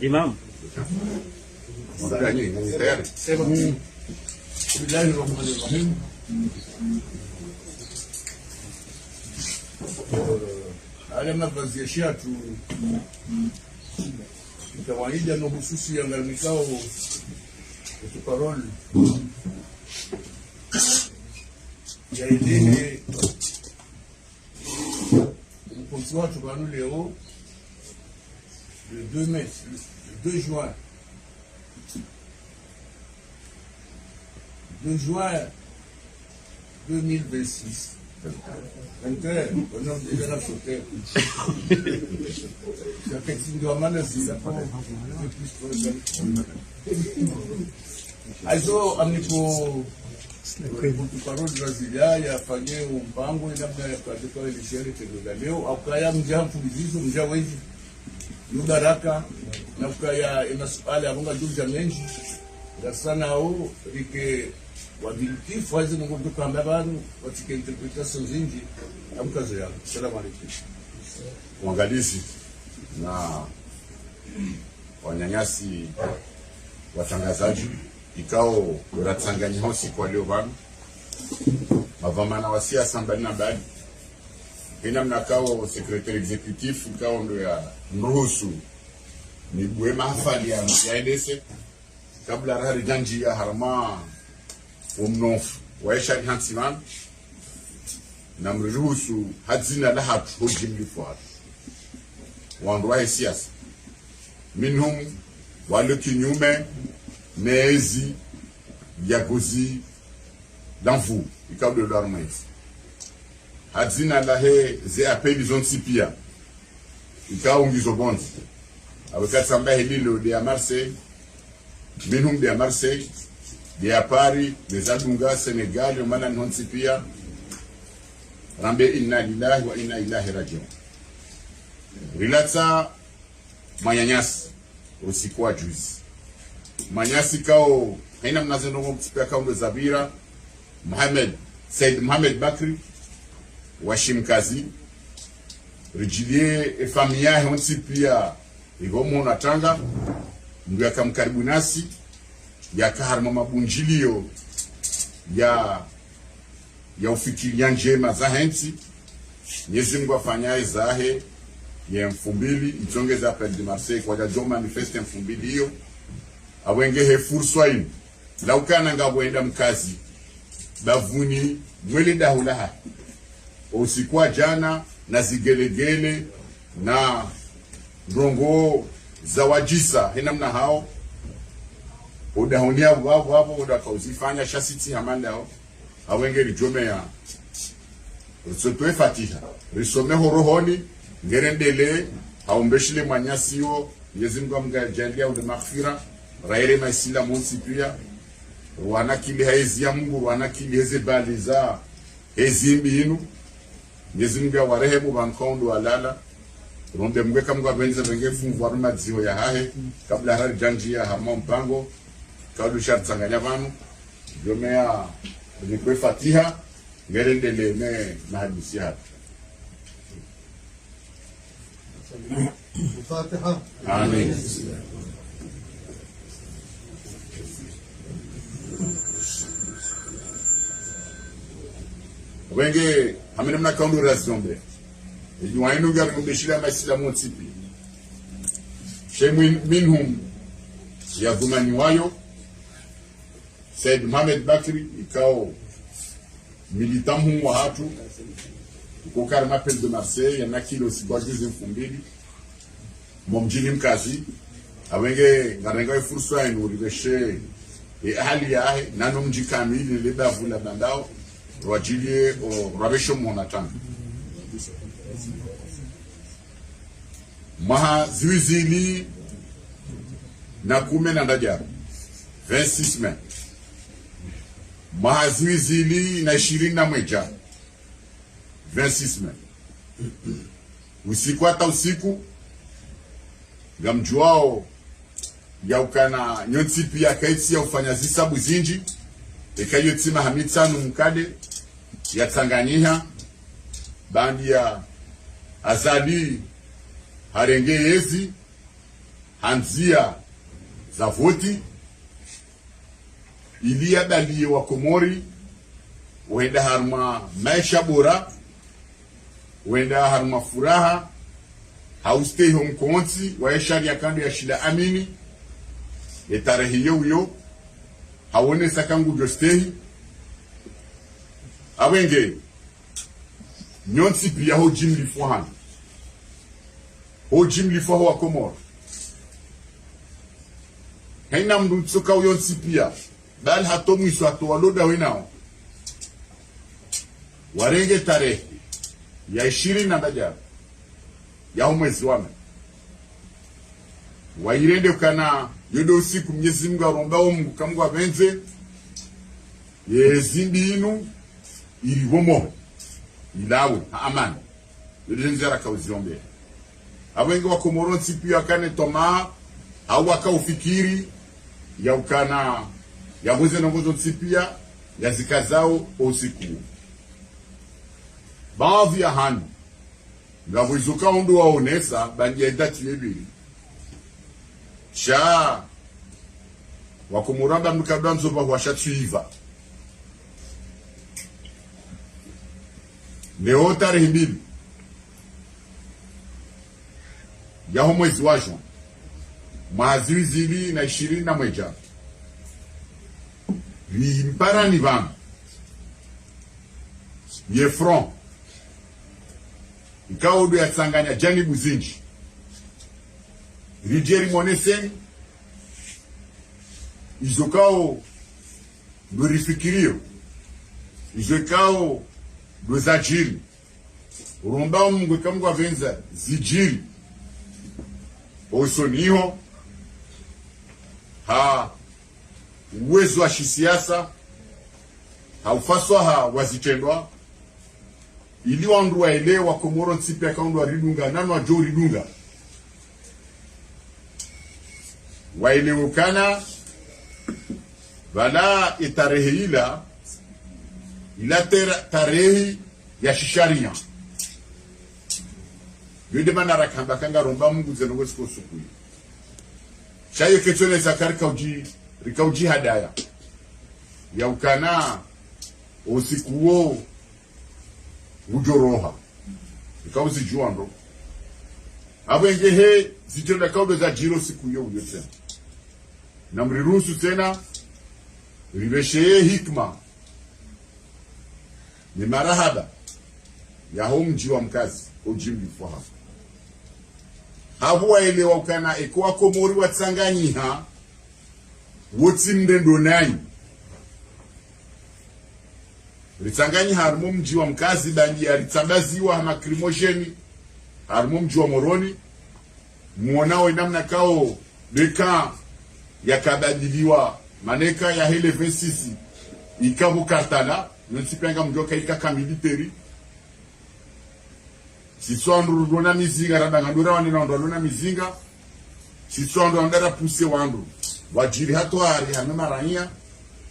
Imam. Ale mavazi ya shatu kawaida no hususi ya ngalimikao parole ya idée mkonzi watu banu leo le 2 mai, le 2 juin 2026. Entré, au nom de la sauter. C'est un petit peu de maladie, ça prend un peu plus de also, amiko parole Brasilia ya fanye mpango labda ya katika ile sherehe tena leo akaya mja mfulizo mja wezi nudaraka na kaya inasipale abunga juja menji ya sana au rike wability fazi ngo dukamba abantu watike interpretation zingi amkazo yao. Salamu alaykum. Mwangalizi na wanyanyasi watangazaji ikao ratsanganya hosi kwa leo bana mavamana wa siasa mbali na mbali ina mnakao secretary executive ikao ndo ya nuhusu ni bwe mahafali ya ndese kabla rahari janji ya harama umnof waisha hansiman na mruhusu hadzina la hatu hujimli fuat wanduwa siasa minhum wale kinyume mezi ya gozi d'enfou ikao de l'armée hadzina la he ze appeli zone sipia ikao ngizo bonzi aweka samba hililo de Marseille minhum de Marseille de Paris de Zadunga Senegal yomana nonsipia rambe inna lillahi wa inna ilaihi rajiun rilatsa manyanyasi usiku wa juzi manyasi kao haina mnazeno mtipia kaundo Zabira Said Mohamed Bakri wa Shimkazi rijilie familia honsi pia igomo na tanga ndio akamkaribu nasi yakaharma mabunjilio ya ufikiria njema za hensi Mwenyezi Mungu afanyaye zahe ya 2000 itongeza appel de Marseille kwa jajo manifeste 2000 hiyo awenge he fursa hii laukana ngabwenda mkazi bavuni mwele dahulaha usikwa jana na zigelegele na rongo za wajisa hena mna hao udahunia wapo udakauzifanya shasiti hamanda hao awenge rijome ya risotwe fatiha risome horohoni ngerendele haumbeshile manyasio Mwenyezi Mungu amgajalia ude maghfira raire maisila monsi pia wanakili haizi ya Mungu wanakili heze baliza hezi mbinu Mwenyezi Mungu awarehemu bankondo walala ronde mweka Mungu abenza bengefu mvaruma dzio ya hahe kabla hari janji ya hama mpango kaudu shartsanganya vanu jomea nikwe fatiha ngerendele me mahadisi hapa Fatiha. Amen. Wenge amene mna kaundu razombe yuainu gar kumbeshira masila motipi shemwin minhum ya dhumani wayo Said Mohamed Bakri ikao militant wa hatu ukokar mapel de Marseille yana kilo sigwajizi 2000 momjini mkazi awenge ngarenga fursa inu ribeshe hali yahe nano mji kamili lebavula bandao rwajilie o rabesho monatanga maha ziwizili na kume na ndajaru 26 Mei maha ziwizili na 20 na mweja 26 Mei usiku hata usiku gamjuao ya ukana nyoti pia kaiti ya ufanya zisabu zinji ekayo tima hamitsanu mkade ya Tanganyika bandi ya Azali harenge yezi hanzia za voti ilia dalie wa Komori wenda harma maisha bora, wenda harma furaha, haustay home konsi waeshari ya kando ya shida amini ya tarehe hiyo hawone sakangu jostehi awenge nyonsi pia ho jim lifuhan ho jim lifuha wa Komoro haina mdu tsoka yonsi pia bal hatomu iso atowaloda wenao warenge tarehe ya 20 ya mwezi wa wairende kana yodo usiku Mwenyezi Mungu arombao Mungu kamwa benze yezindi inu ilivomo ilawe amani yodenjera kauziombe abengi wa Komoro pia kane toma au wakaufikiri ya ukana ya mwezi na ngozo pia ya zikazao usiku baadhi ya handu ngavoizuka undu waonesa bandia idati yebiri sha wakumuramba mkabla mzoba washachiva leo tarehe 2 ya mwezi wa Juni mwezi 2021 limpara ni bam ye front ikaudu ya tsanganya jani buzinji rijeri moneseni izokao do rifikirio izokao do zajiri uromba Mungu kamgwa venza zijiri osoniho ha uwezo wa kisiasa haufaswa ha wazitendwa ili wandu waelewa Komoro nsipi akaundu wa ridunga nanu wajo ridunga waelewekana wala itarehe ila tarehe ya shisharia yode mana rakamba kanga romba Mungu zenongo siko sukui shaye ketole zakari rikauji hadaya ya ukana usikuo ujoroha ikauzi juando abenge he zitenda kaudo za jiro siku hiyo tena na mriruhusu tena ribesheye hikma ni marahaba ya mji wa mkazi ujimbi fuha habu waelewa ukana ekuwa Komori watsanganyiha wotsimde ndonai ritsanganyi harimo mji wa mkazi bandi ya ritsambaziwa hama krimosheni harimo mji wa Moroni muonao namna kao deka yakabadiliwa maneka ya hele 26 ikabu kartala nsipenga mjoka ikaka military siswandu rona mizinga radanga ndura wanina ndona mizinga siswandu ndara puse wandu wajiri hatwari hama raia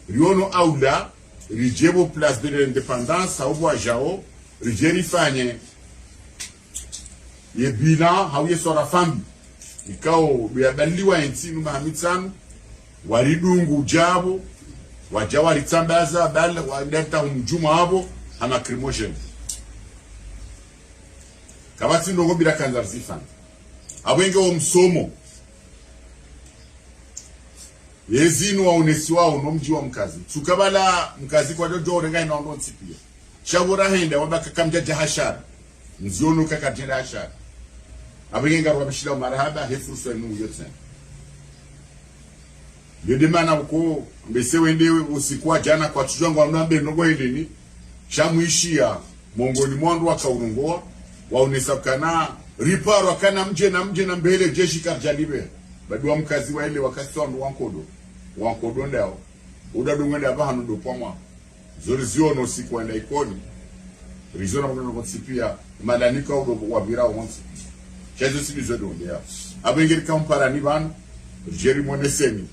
riono auda rijebo place de l'indépendance au wajao rijeri fanye ye bilan hauye sora fambi ikao yabaliwa ntinu mahamitsanu waridungu jabo wajawa ritsambaza bal wadata umjuma wabo hama crimotion kabati ndongo bila kanza zifana abwenge wo msomo yezinu wa unesi wao no mji wa mkazi tukabala mkazi kwa dojo orenga ina ndo nsipia shabura henda wabaka kamja jahashara nziono kakatenda hashara abenga rwabishira marahaba hefurso enu yote yodemana uko mbese wende usikwa jana kwa tujangwa mnambe nogo heleni shamuishia mongoni mwandu wakaurungoa waonesa kana riparo kana mje na mbele jeshi karjalibe badwa mkazi wa ile wakati ndo wankodo ndao udadungenda bahano do pomwa zoriziono sikwenda ikoni rizona mkono konsipia malanika wa bira wonsi chazo sibizo do ndia abengeri kampara ni ban jeri moneseni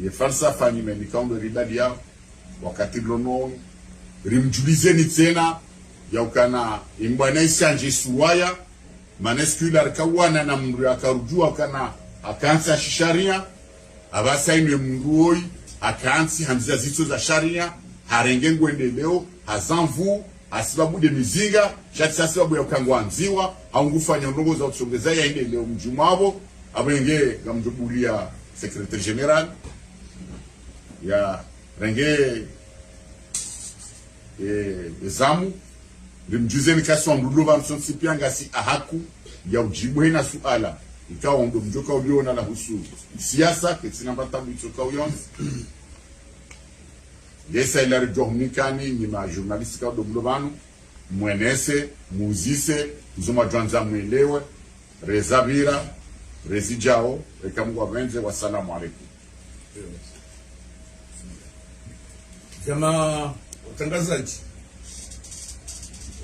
ye falsafa ni menikaundo ribadia wakati lono rimjulizeni tena ya ukana imbwana isanje suwaya maneskula arikawana na mndu akarujua kana akansi sharia abasaini mnduoi akansi hamza zito za sharia harenge ngwendeleo hazamvu asibabu de mizinga shati sababu ya ukangwanziwa au ngufanya ndongo za kusongeza ya leo mjumabo abenge gamjubulia secrétaire général ya renge zamu limjuzeni kasi wa mduduba msonsipia si ahaku ya ujibu hina suala ikawa ndo mjoka uliona la husu siasa kitsina mbatabu itoka uyonzi yesa ilari johumikani ni ma journaliste ka domdobanu mwenese muzise mzoma jwanza mwelewe rezabira rezijao ekamungu wabenze wasalamu alaikum. Jamaa watangazaji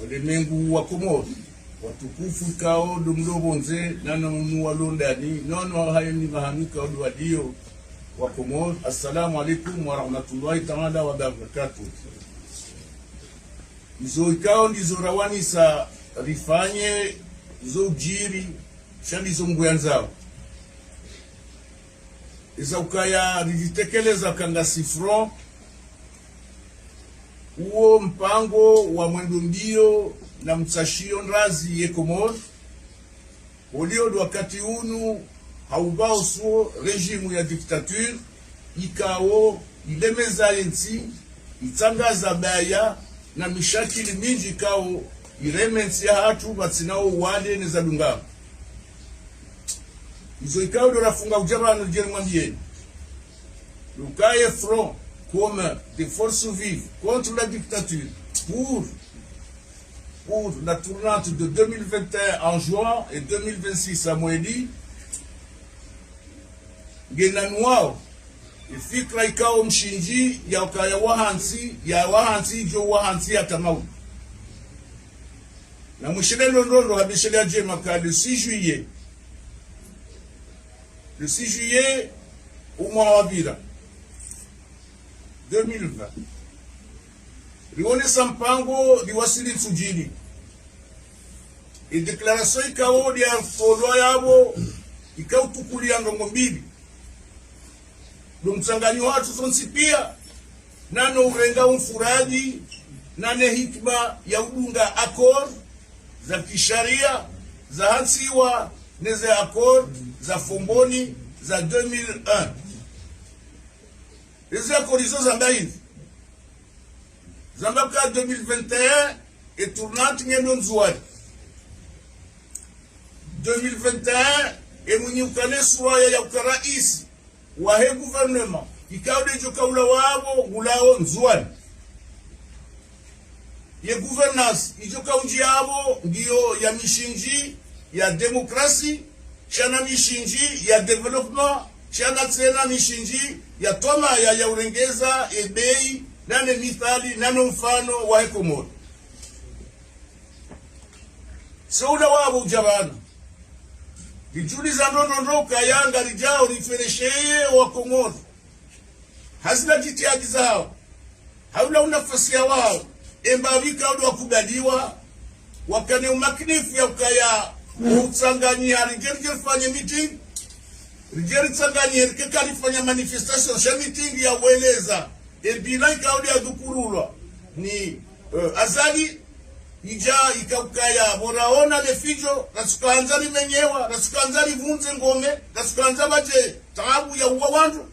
walimwengu wa Komoro watukufu kao domdobonze nana mnuwa londani nono hayo ni mahamika wadio wa Komoro. Assalamu alaikum wa rahmatullahi ta'ala wa barakatuh. Izo ikao ndizo rawani sa rifanye zo ujiri shali zo mbuyanzao iza ukaya rijitekeleza kanga sifro uo mpango wa mwendo mbio na mtsashio nrazi ye Komoro ulio wakati unu haubao suo rejimu ya diktature ikao ilemeza yensi itangaza baya na mishakili mingi ikao iremensi ya hatu batsinao wale neza dunga izo ikao do rafunga ujabano jeri mwambieni lukaye front commun des forces vives contre la dictature pour la tournante de 2021 en juin et 2026 à Mwedi genanwao ifikra ikao mshinji ya ukaya wahansi jo wahansi ya tamau na mwishile londondo habishile ya jema ka le 6 juillet umwa wabira 2020 rione sampango liwasili tsujini declaration ikao ya folo yabo ikao tukulia ndongo mbili lumtsanganyi watu sonsipia nano urenga umfuraji nane hikma ya udunga akor za kisharia za hansiwa neze akor za fomboni za 2001 hizi akorizo za ndaini zambaka 2021 et tournante ngendo nzuari 2021 emunyi ukaneswa ya ukaraisi wahe gouvernement ikao dejo kaula wabo gulao nzuani ye gouvernance ijo kaunji yabo ndio ya mishinji ya demokrasi chana mishinji ya development chana tena mishinji ya toma ya urengeza ebei nane mithali nano mfano wa Komoro saula wabo ujabana Lijuli za ndondo kayanga lijao riferesheye wa Komoro hazina jitihadi zao haula unafasi ya wao embavika udu wakubaliwa wakane umakinifu ya ukaya utsanganyia rijeri fanya meeting rijeri tsanganyia rikeka rifanya manifestation sha meeting ya ueleza ebila ikaudi ya dukurulwa ni azali ija ikakaya boraona lefijo rasukanza limenyewa rasukanza livunze ngome rasukanza baje taabu ya uwa wandu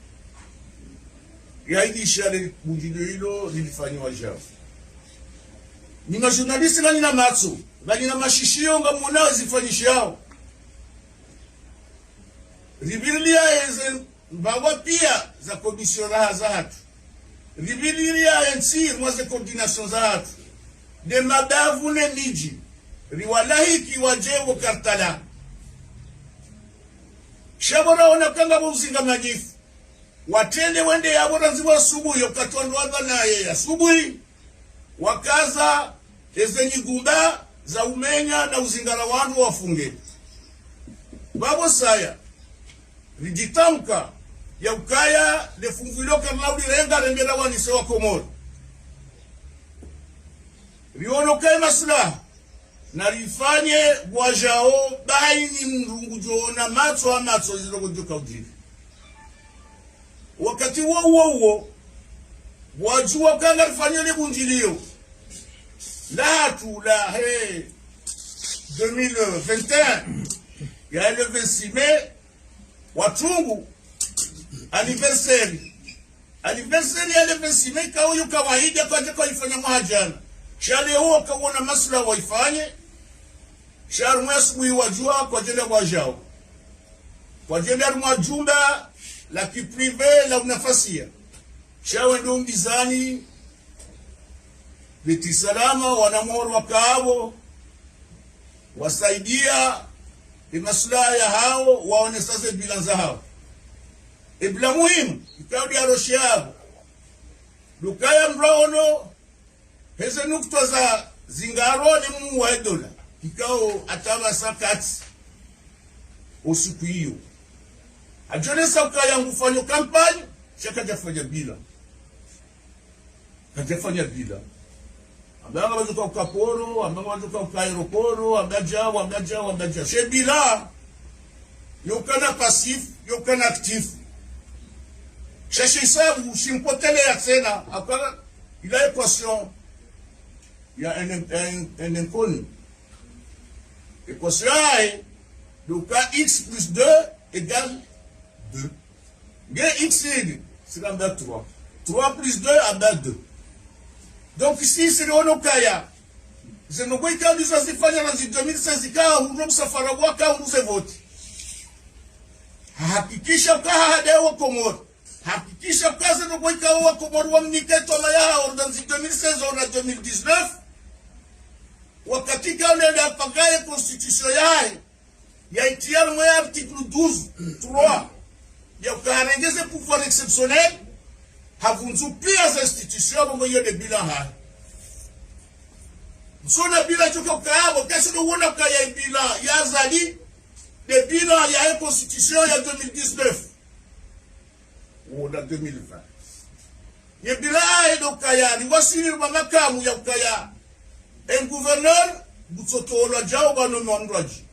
ya idishale bujilo hilo lilifanywa jao ni majournaliste na nina matso bali na mashishio ngamona zifanyishao ribilia eze mbawa pia za komisiona za hatu ribilia ensi mwaze coordination za hatu de madavu ne miji riwalahi kiwajewo kartala shabora onakanga buzinga majifu watende wende yabora ziwa subuhi ukatondo waba naye asubuhi wakaza ezenyi gumba za umenya na uzingara wandu wafunge babo saya rijitamka ya ukaya lefungulio karnaudi renga rengera wanisewa Komoro riono kai maslaha na rifanye wajao baini mrungu joona matso ziloko joka ujiri. Wakati huo wajua kanga rifanye le bunjilio la 2021 ya le 26 mai watungu anniversaire ya le 26 mai kauyu kawaida kwa ifanya mahajana shale huo kaona masla waifanye sharu mwasubuhi wajua kwa jenda wajao kwa jenda mwajumba la kiprive la unafasia shawe ndo mbizani viti salama wanamoro wakaabo wasaidia maslaha ya hao waone sasa bilanza hao ibla muhimu ikaudi aroshe yao dukaya mraono heze nukta za zingaro ni muwa dola kikao ataba sakati usiku hiyo ajonesa ukaya ngufanyo kampani shaka jafanya bila kajafanya bila ambanga wazuka ukaporo ambanga wazuka ukaeroporo ambaja shebila yokana pasif yokana actif shashisabu shimpotele ya tena akala ila equation ya un inconnu. Équation A est donc x plus 2 égale 2. Bien x c'est l'ambert 3. 3 plus 2 égale 2. Donc ici c'est le Onokaya. C'est le Goïka du Zazifanya dans 2016 ikawa hurum safaragwa ka huruze vote. Hakikisha ukahadewa komoro. Hakikisha kazi no Goïka wa komoro wa mniketo na ya dans 2016 ou 2019. Wakati kaulenda pagaye constitution ya itiar mwe article 12 3 ya ukaharengeze pouvoir exceptionnel havunzu pia za institution bongo yo de bilan ha msona bila choka ukaabo kasi no wona kaya bilan ya zali de bilan ya constitution ya 2019 ou na 2020 ye bilan edo kaya ni wasiri makamu ya ukaya un gouverneur butsotola jao bano mwandwaji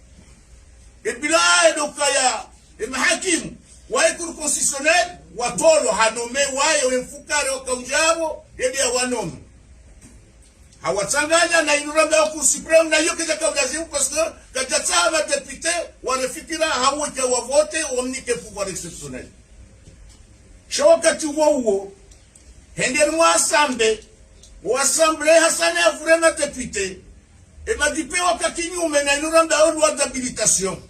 ebila edokaya emahakimu wa cour constitutionnel watolo hanome waye wemfukare okaunjabo ede wanome hawatanganya na inuramba ku supreme na yoke jakaulazimu parce que kajatsa ba député wanafikira hawoja wa vote omnike pouvoir exceptionnel shawakati wo henderwa asambe Assemblée Hassan a vraiment député. Et m'a dit que wakati nyume na inuranda o loi d'habilitation.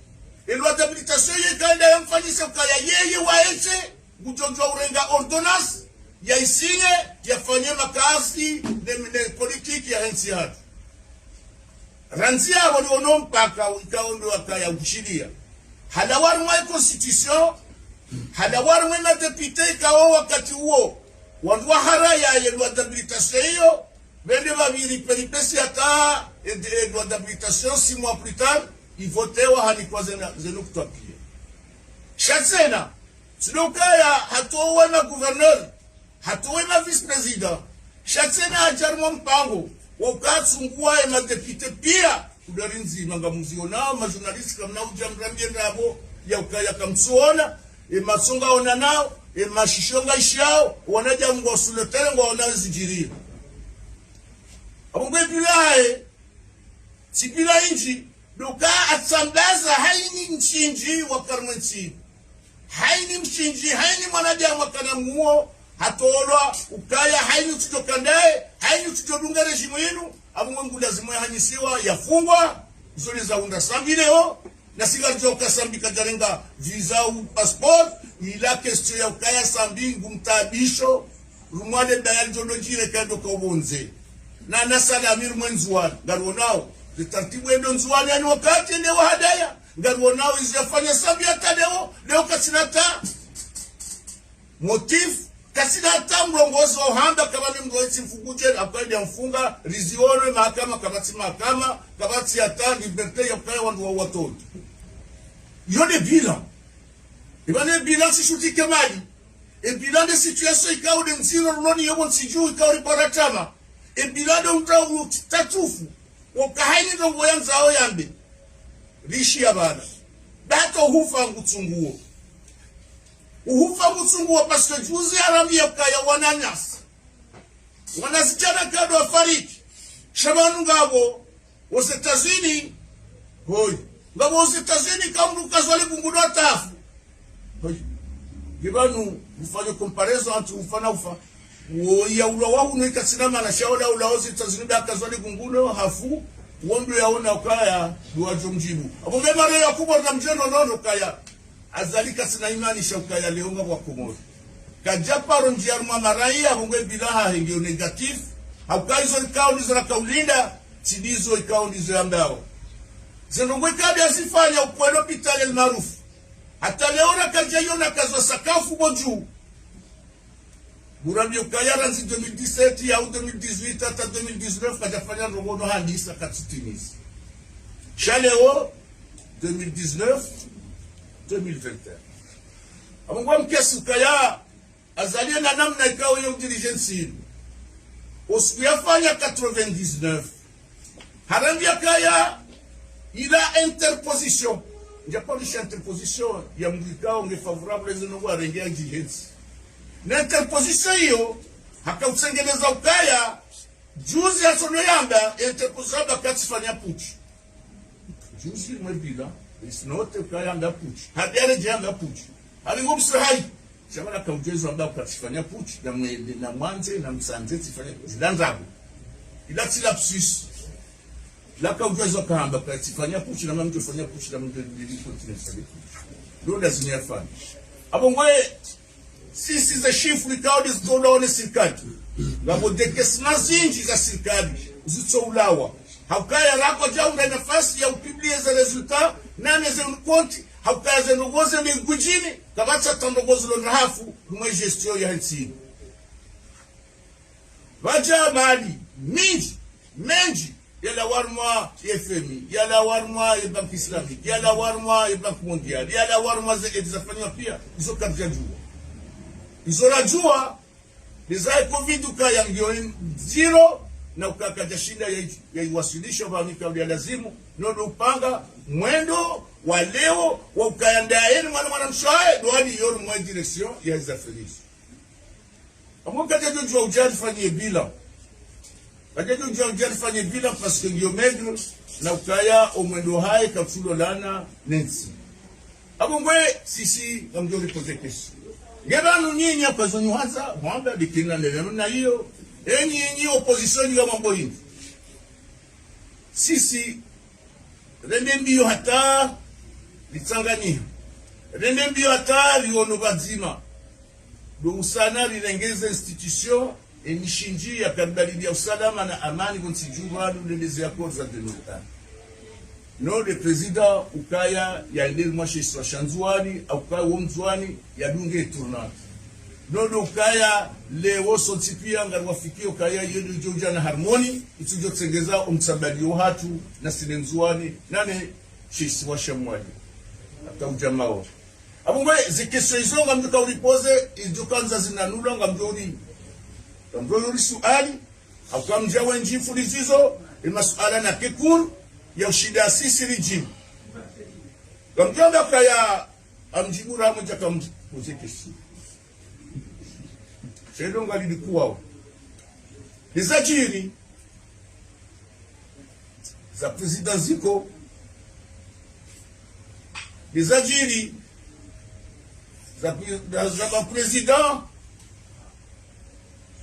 Et loi d'habilitation yekanda yamfanyisa kaya yeye waeche bujonjwa urenga ordonnance ya isinye yafanye makazi de politique ya nchi yake. Ranzia waliono mpaka ikaondo akaya ushiria. Hadawari mwa constitution, hadawari mwa député kao wakati huo. Wandwa haraya ya loi d'habilitation hiyo bende babiri peripesi ata loi d'habilitation 6 mois plus tard il votewa halikuwa zenukutwa pia shatsena sinokaya hatowe na gouverneur hatowe na vice president shatsena ajarmo mpango wakatungua ema depute pia udarinzi mangamuziona ma journaliste kamna ujamrambie ndabo ya ukaya kamsuona emasonga ona nao mashishonga ishao wanaja mwa suletere ngwa wanazijiria abongwe bilae sibila inji doka atsambaza haini mchinji wa karmensi haini mchinji haini mwanaja mwakana muo hatolwa ukaya haini tutokandae haini tutodunga rejimu yenu abongwe ngu lazima yahanyisiwa yafungwa zole za unda sambileo na sigarjo kasambi kajarenga visa ou passeport ila question ya ukaya sambi ngumtabisho rumwale dayal jolojire kando kobonze na nasala amir mwenzuan garonao litartibu endo nzuan yani wakati ne wahadaya garonao izafanya sambi atadeo leo kasinata motif kasinata mrongozo hamba kama ni mgoiti mfuguje akwende mfunga rizione mahakama kabati ata liberté ya ukaya wandu wa watoto yone bilan ibane bilan si shuti kemali e bilan de situation ikaw de nsiro loni yobon siju ikaw riparatama e bilan de unta tatufu ukahaini ndongo yanzao yambe rishi ya bana dato hufa ngutsunguo uhufa ngutsunguo paske juzi haramia kaya wananyasa wanasichana kado wafariki shabanu ngabo wosetazini hoi ngabo wosetazini kamru kazwali bungudo tafu hoi gibanu ufanye comparison atu ufana ufa ya ula wahu nuika sinama na shaola ula wosetazini baka zwali bungudo hafu wondu yaona ukaya duwajo mjibu apo mema leo kubwa na mjeno nono kaya azalika sina imani shaukaya leonga kwa kumori kajaparo njiaruma marai abongwe bilaha hingio negatif haukaizo ikao nizo na kaulinda tidizo ikao nizo yambao zenongwe kabi asifanya ukwelo pitali el marufu hata leona kajayona kazwa sakafu boju Burabi ukayara nzi 2017 au 2018 hata 2019 kajafanya rogono handisa katutinis Chaleo 2019 2021 Amongwa mkesi ukaya azalia na namna ikao yo dirigency usikuyafanya 99 harambia kaya ila interposition njapolisha interposition ya mgikao nge favorable zinongwa rengea dirigency na interposition hiyo hakautengeneza ukaya juzi ya sono yamba interposition bakatifanya puchi juzi mwebila is not ukaya anda puchi hadiare jamba puchi alingobisa hai Shamana kaujezo amba katifanya puchi na mwanze na msanze tifanya zidanzabu ila tilapsus la kaujezo kamba katifanya puchi na mtu fanya puchi na mtu continent sabi ndio zinafanya hapo ngwe sisi za chifu likao zitoleone serikali ngabo dekesna zinji za serikali zitoulawa haukaya rako jaunga nafasi ya upiblie za resultat nane za konti haukaya za ngoze ni gujini kabacha tandogozo lo rahafu mwe gestion ya nsini waja mali menji yala warmwa FMI yala warmwa bank islamic yala warmwa bank mondial yala warmwa za fanywa pia hizo kabja jua hizo rajua nizai covid ukaya ngio zero na ukakaja shinda ya iwasilisho banika ya lazimu nodo upanga mwendo wa leo wa ukayandaeni mwana mshae doani yoru mwa direction ya zafiris amoka jajo jua ujali fanyie bila kajajo jua ujali fanyie bila paske ngio megro na ukaya omwendo hai kapsulo lana nensi abongwe sisi ngamjo ripoze kesi gebanu nyinya kwa zonywaza mwamba dikina leleno na hiyo enyi opposition ya mambo hii sisi rende mbio hata litanganyika rende mbio hata liono bazima do usana lilengeza institution emishinji ya kadhalili ya usalama na amani konsijuwa luleleze ya koza de l'OTAN no le président ukaya ya ndel mwashe swa shanzuani au kaya womzwani ya dunge tournante nodo kaya leo sotipia ngarwafikio kaya yedu joja na harmoni itujo tsengeza umtsabalio hatu na sinenzuani nane shisi wa shamwali ata ujamao abungwe zikeso izo ngamduka ulipoze ijukanza zinanula ngamdori suali au kamja wenji fulizizo masuala na kekuru ya ushida sisi rijim ngamjamba kaya amjibura moja kamuzekesi Shedonga lilikuwa Nizajiri za president ziko Nizajiri za president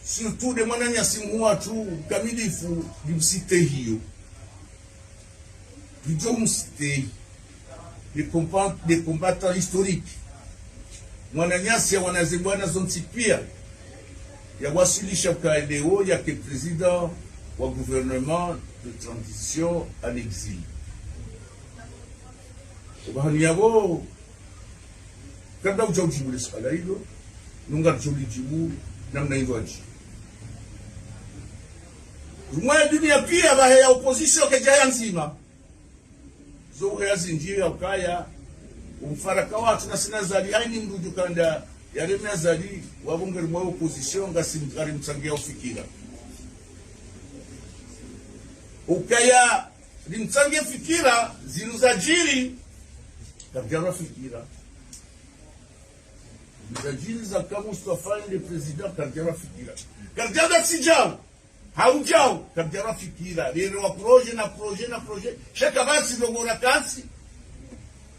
surtout de mwananya simu watu kamilifu limsite hiyo Lijo msite les combattants historiques mwananyasi wanazembwana zontipia ya wasilisha kaeleo ya ke président wa gouvernement de transition en exil. Bahani yabo kada ujajibu le swala hilo nunga tulijibu namna hivyo aje. Rumwa dunia pia bahe ya opposition ke jaya nzima. Zo ya zinjia ukaya umfaraka watu na sina zali aini mruju kanda yaremya zali wabungeri mwa opposition ngasi mtsangia ufikira ukaya limsange fikira ziluzajiri kabjara fikira ziluzajiri za kama Mustafa ile president kabjara fikira kabjara sijao haujao kabjara fikira lero wa proje shaka basi ndogora kasi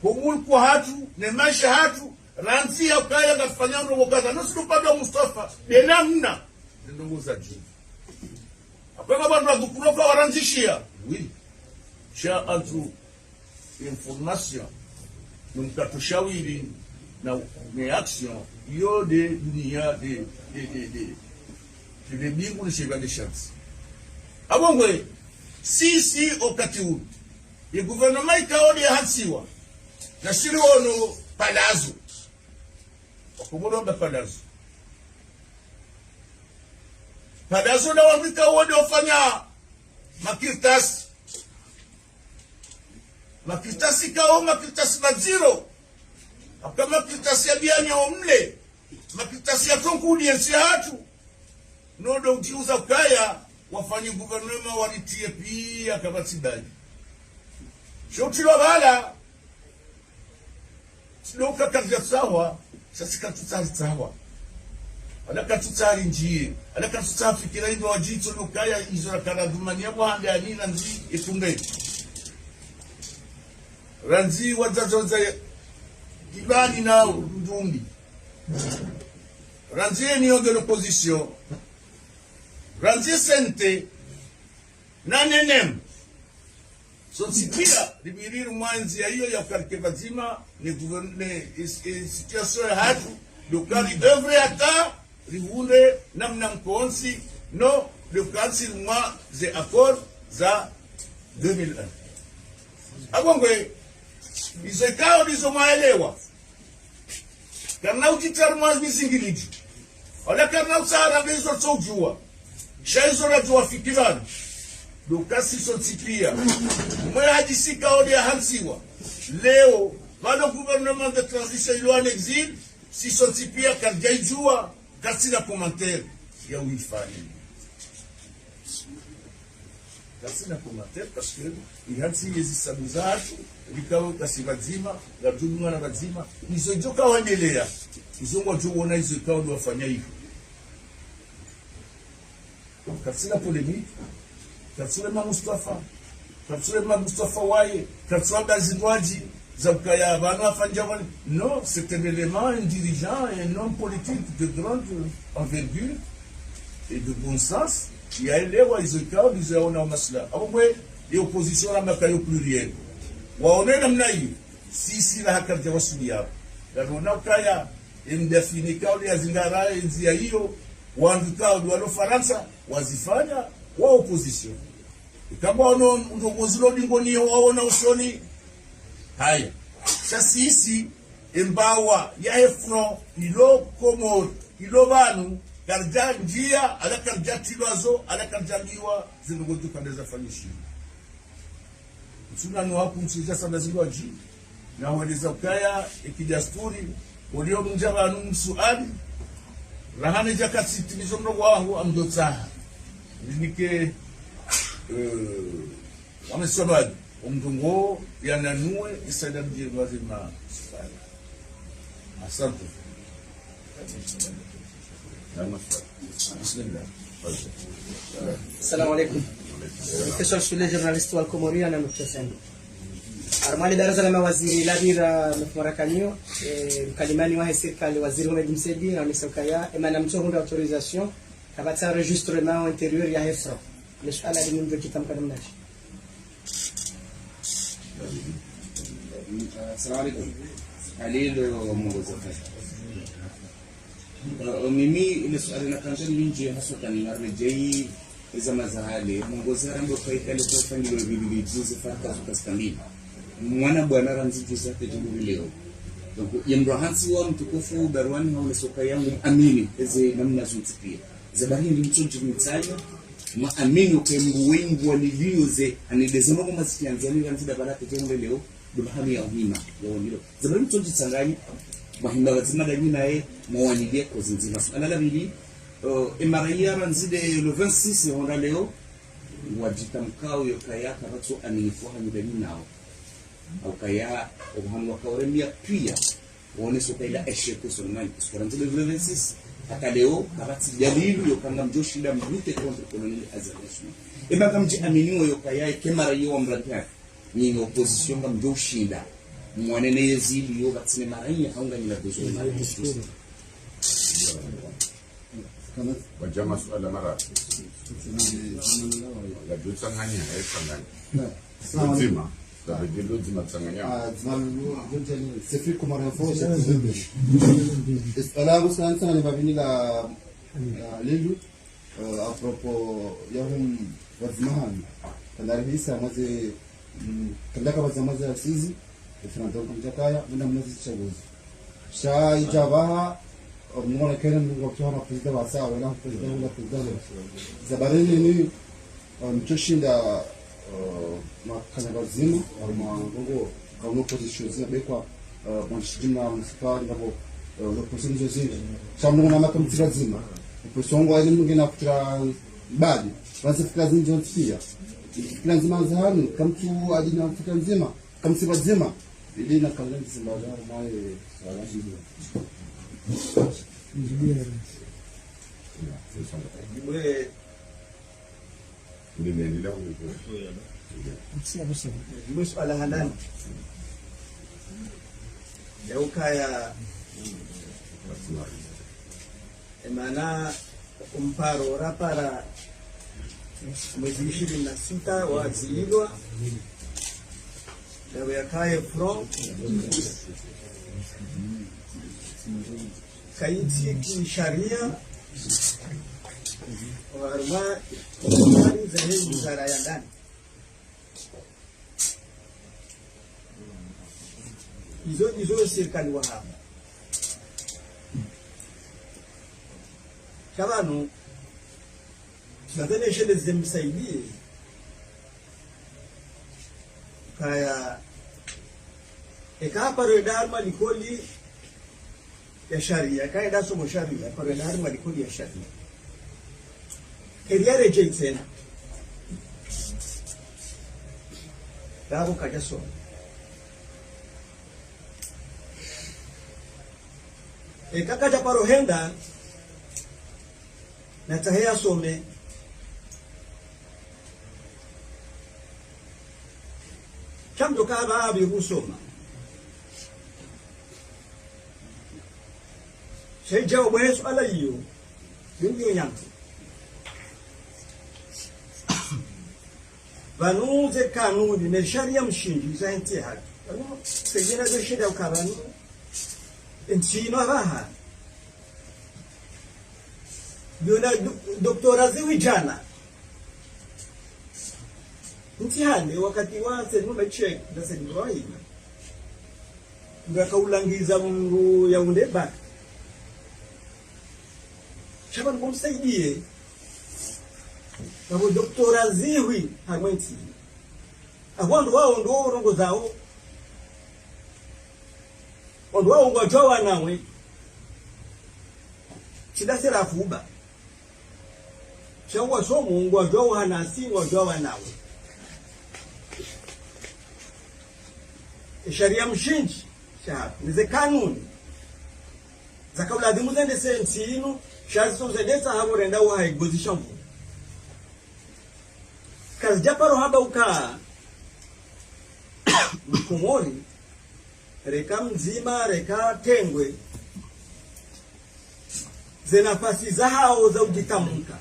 kumulku hatu ne maisha hatu ranzi ya kaya ngafanya ndogo kaza nusipado Mustafa denamna ndogo za jini apanga bana dukurofa waranzishia oui cha atu information mtatushawiri na ne action yo de dunia de bingu ni sheba de chance abongwe sisi wakati huu ya gouvernement ikaodi hasiwa na shiri ono palazo wakumulomba palazo na wambika wode ofanya makirtasi kao makirtasi maziro apka makirtasi ya bianya omle makirtasi ya konkudi yensi hatu nodo utiuza kaya wafanyi guvernema walitie pia kabatibaji shotilo bala sidoka kazi sawa sasa katutari sawa alaka tutari njie alaka tutafikira hivyo wajito lokaya hizo rakana dumania bwande anina nzi itunge ranzi wazazoza ibani na ndumbi ranzi ni de l'opposition ranzi sente na nenem so sipira libiriru mwanzi ya hiyo ya karike bazima ne situation ya hatu lokali devrait ata rivunde namna mkonsi no le 46 mois de accord za 2001 agongwe izo kao dizo maelewa kana utitarmaz misingiliji wala kana usara bezo tsojua shaizo la jua fikirani dokasi sotipia mwe hajisika odi ya hansiwa leo bado gouvernement de transition ilo en exil si sotipia karjaijua kasi na commentaire ya uifani kasi na commentaire parce que ihansi yezi sabuzatu likawo kasi bazima la dunwa na bazima izo joka wanelea izo ngojo wona izo kawo ndo wafanya hivyo kasi na polémique Katsulema Mustafa waye, Katsulema Zindwaji, Zabkaya, Banoa Fanjavan. Non, c'est un élément, un dirigeant, un homme politique de grande envergure et de bon sens. Il y a élevé, ils ont un masla. Après, les oppositions à Makayo pluriel. Waone namnaï, si la hakar jawasulia. La rona kaya, indefini kauli ya zingara, nzia hiyo, waandika walo Faransa, wazifanya, wa opposition. Kama ono ndogozilo dingoni waona usoni haya sasa isi embawa ya efro ilo komor ilo banu karja njia ala karja tilazo ala karja liwa zindogotu kandeza fanyishi tuna no hapo msija sana zingoji na waliza kaya ikijasturi ulio mjaba nu msuali rahane jakati timizo mno wangu amdotsa nike wamesoma umdungo yananue isaida mjini wazima asante Assalamu alaikum. Kesho shule journalist wal Komoria na mtesendo. Armali baraza la mawaziri la dira mfarakanyo mkalimani wa serikali waziri Mohamed Msedi na misokaya emana mchongo autorisation kabata enregistrement intérieur ya hefra. Masuala ni ndio kitamka namna hii. Assalamu alaikum. Alilo mwongozo kazi. Mimi ile swali na kanja mingi hasa kanina rejei zama za hali mwongozo rambo kwa ile kwa fanyilo vile juzi faraka tukastambili. Mwana bwana Ramzi juzi hata jibu leo. Donc yamrohansi wa mtukufu barwani na ule soka yangu amini eze namna zote pia. Zabari ndi mchonjo mtanya maamini ukembu wengi walivyoze anidezema kama sikianzani ranzida baraka jengo leo duhami ya uhima ya onilo zabari mtonji tsangani mahimba wazima dani nae mwanidie kozinzima ala la bili emaraia ranzide le 26 on leo wajitamkao yokaya karatso aminifu hamidani nao au kaya ohamu wakaoremia pia waone sokaila esheko sonani esperanza de 26 hata leo kabati jalilu yokanga mjoshida mbrute contre colonel Azareshma eba kamji aminiwa yokaya kemara yo ambrata ni opposition ngam mjoshinda mwanene yezili yo batsine maranya haunga ni la bezo wajama suala mara la dutsanganya haifanganya nzima tabedilo nzima tsanganya c'est fait comme info ala musan sana babini la lelu à propos yahum wazmahan kana hisa maze kandaka bazamaza asizi ifranta kumtakaya mna mnazi chaguzi sha ijabaha mwana kena mungu kutoa president wa sawa wala president zabareni ni mchoshinda makanya bazima au mangogo kwa opposition zibekwa mwanashijina municipal ngabo opposition zote chamno na makamtira zima opposition wa ile mwingine akutra bali basi fikra zinjo pia fikra zima zahani kamtu ajina fikra nzima kamsiba zima ili na kalenda zima za mai wala ndio Mwisho ala handani ya ukaya emana umparo rapara mwezi 26 wazilidwa dawe ya kaya front kaiti kisharia warma kari za hii wizara ya ndani hizo serikali wa hapa kabano tunataka shule zimsaidie kaya ekapa redar malikoli ya sharia kaya daso mo sharia pa redar malikoli ya sharia keria rejecten dabo kajaso kaka japaro henda na tahea some chamdo kaba abi husoma shay jawabu yesu ala hiyo ndio yangu banuze kanuni na sharia mshindi za intihad banu sejina de shida ukabani ensino abaha Yuna doktora ziwi jana mtihani wakati wase nume check na sedwai ngakaulangiza mungu ya undeba shaban kumsaidie na doktora ziwi hamwenti ahondo wao ndo rongo zao ondo wao ngojowa nawe chidasera fuba chawa so mungu ajowa hanasi ngojowa nawe sharia mshinji shahab nize kanuni zakaula dimu zende sentino shazo zedesa habo renda wa haigozisha mfu kazi japaro haba uka mkumori reka mzima reka tengwe ze nafasi zao za ujitamka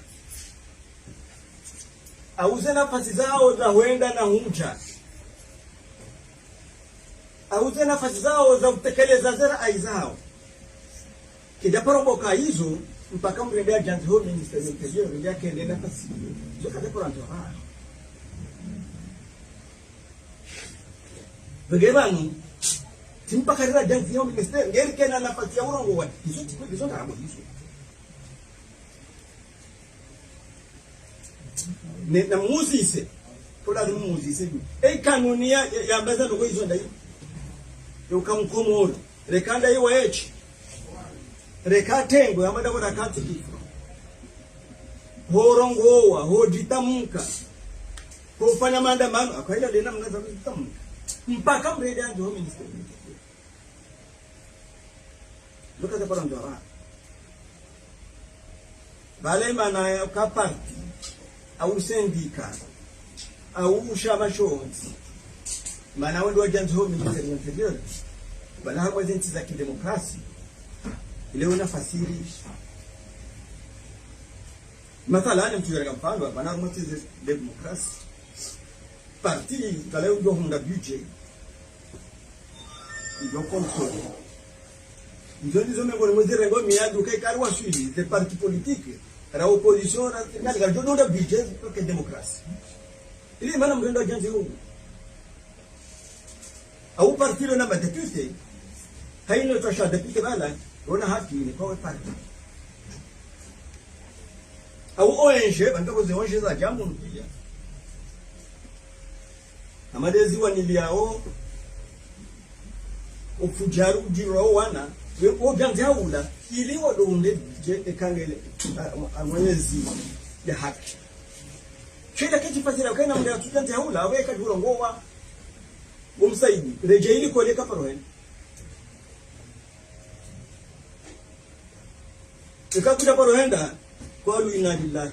au ze nafasi zao za huenda na humcha au ze nafasi zao za kutekeleza zera aizao kidaporoboka hizo mpaka mrendea janzi ho minister mtejo ndia kende nafasi zo kadaporo anto bagaimana timpaka rira janzi ho minister ngeri kena nafasi ya urongo wa hizo ngabo hizo na muzise tola muzise kanuni ya mbaza ndo hizo ndai ukamkomoro rekanda iwe echi rekatengo amada kwa kati kifo horongowa hojitamuka kufanya maandamano akaenda dena mnaza kutamu mpaka mredi ndio minister lokaza para ndora bale mana ka parti au sindika au chama shonzi maana wendo wajanzo ho minister interior bala hapo zinti za kidemokrasia ile unafasiri mathalan mtu yale mfano bana mtu za demokrasia parti kale ndo hunda budget ndio control ndio ndizo mengo ni mwezi rengo miadu kai karwa suivi de parti politique la opposition na serikali ndio ndo budget kwa demokrasia ili maana mrendo ajanzi huu au parti lo na madepute haino tosha depute bala ona haki ni kwa parti au ONG bantu koze ONG za jambo mpia amadezi waniliao ufujaru jiro wana wepo ganzi haula ili wadonde je ekangele amwezi ya haki shida kitu fasira kaina mnda tujanzi haula weka juro ngowa umsaidi rejeili kole kaparoen ikakuja paroenda kwa inna lillahi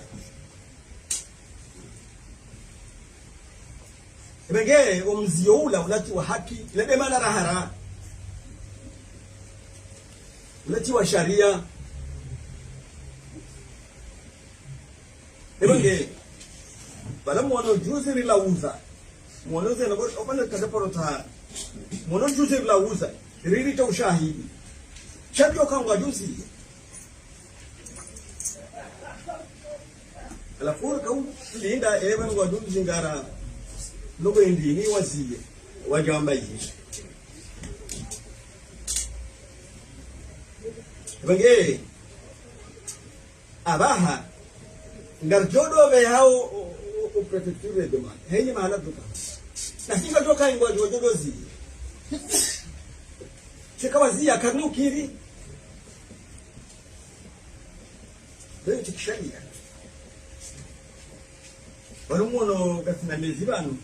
Bege umzioula ulati wa haki lebe mana rahara ulati wa sharia bege bala mwana juzi la uza mwana zena kwa opana kadaporota mwana juzi la uza riri ta ushahidi chabyo kangwa juzi la furka linda ebe ngwa juzi ngara logo indini waziye wajamba yishi benge abaha ngarjodo be hao o prefecture de man henye mahala duka na kinga toka ingwa jodo zi chikawazi akarnukiri ndio tikishania walimuono katina mezibanu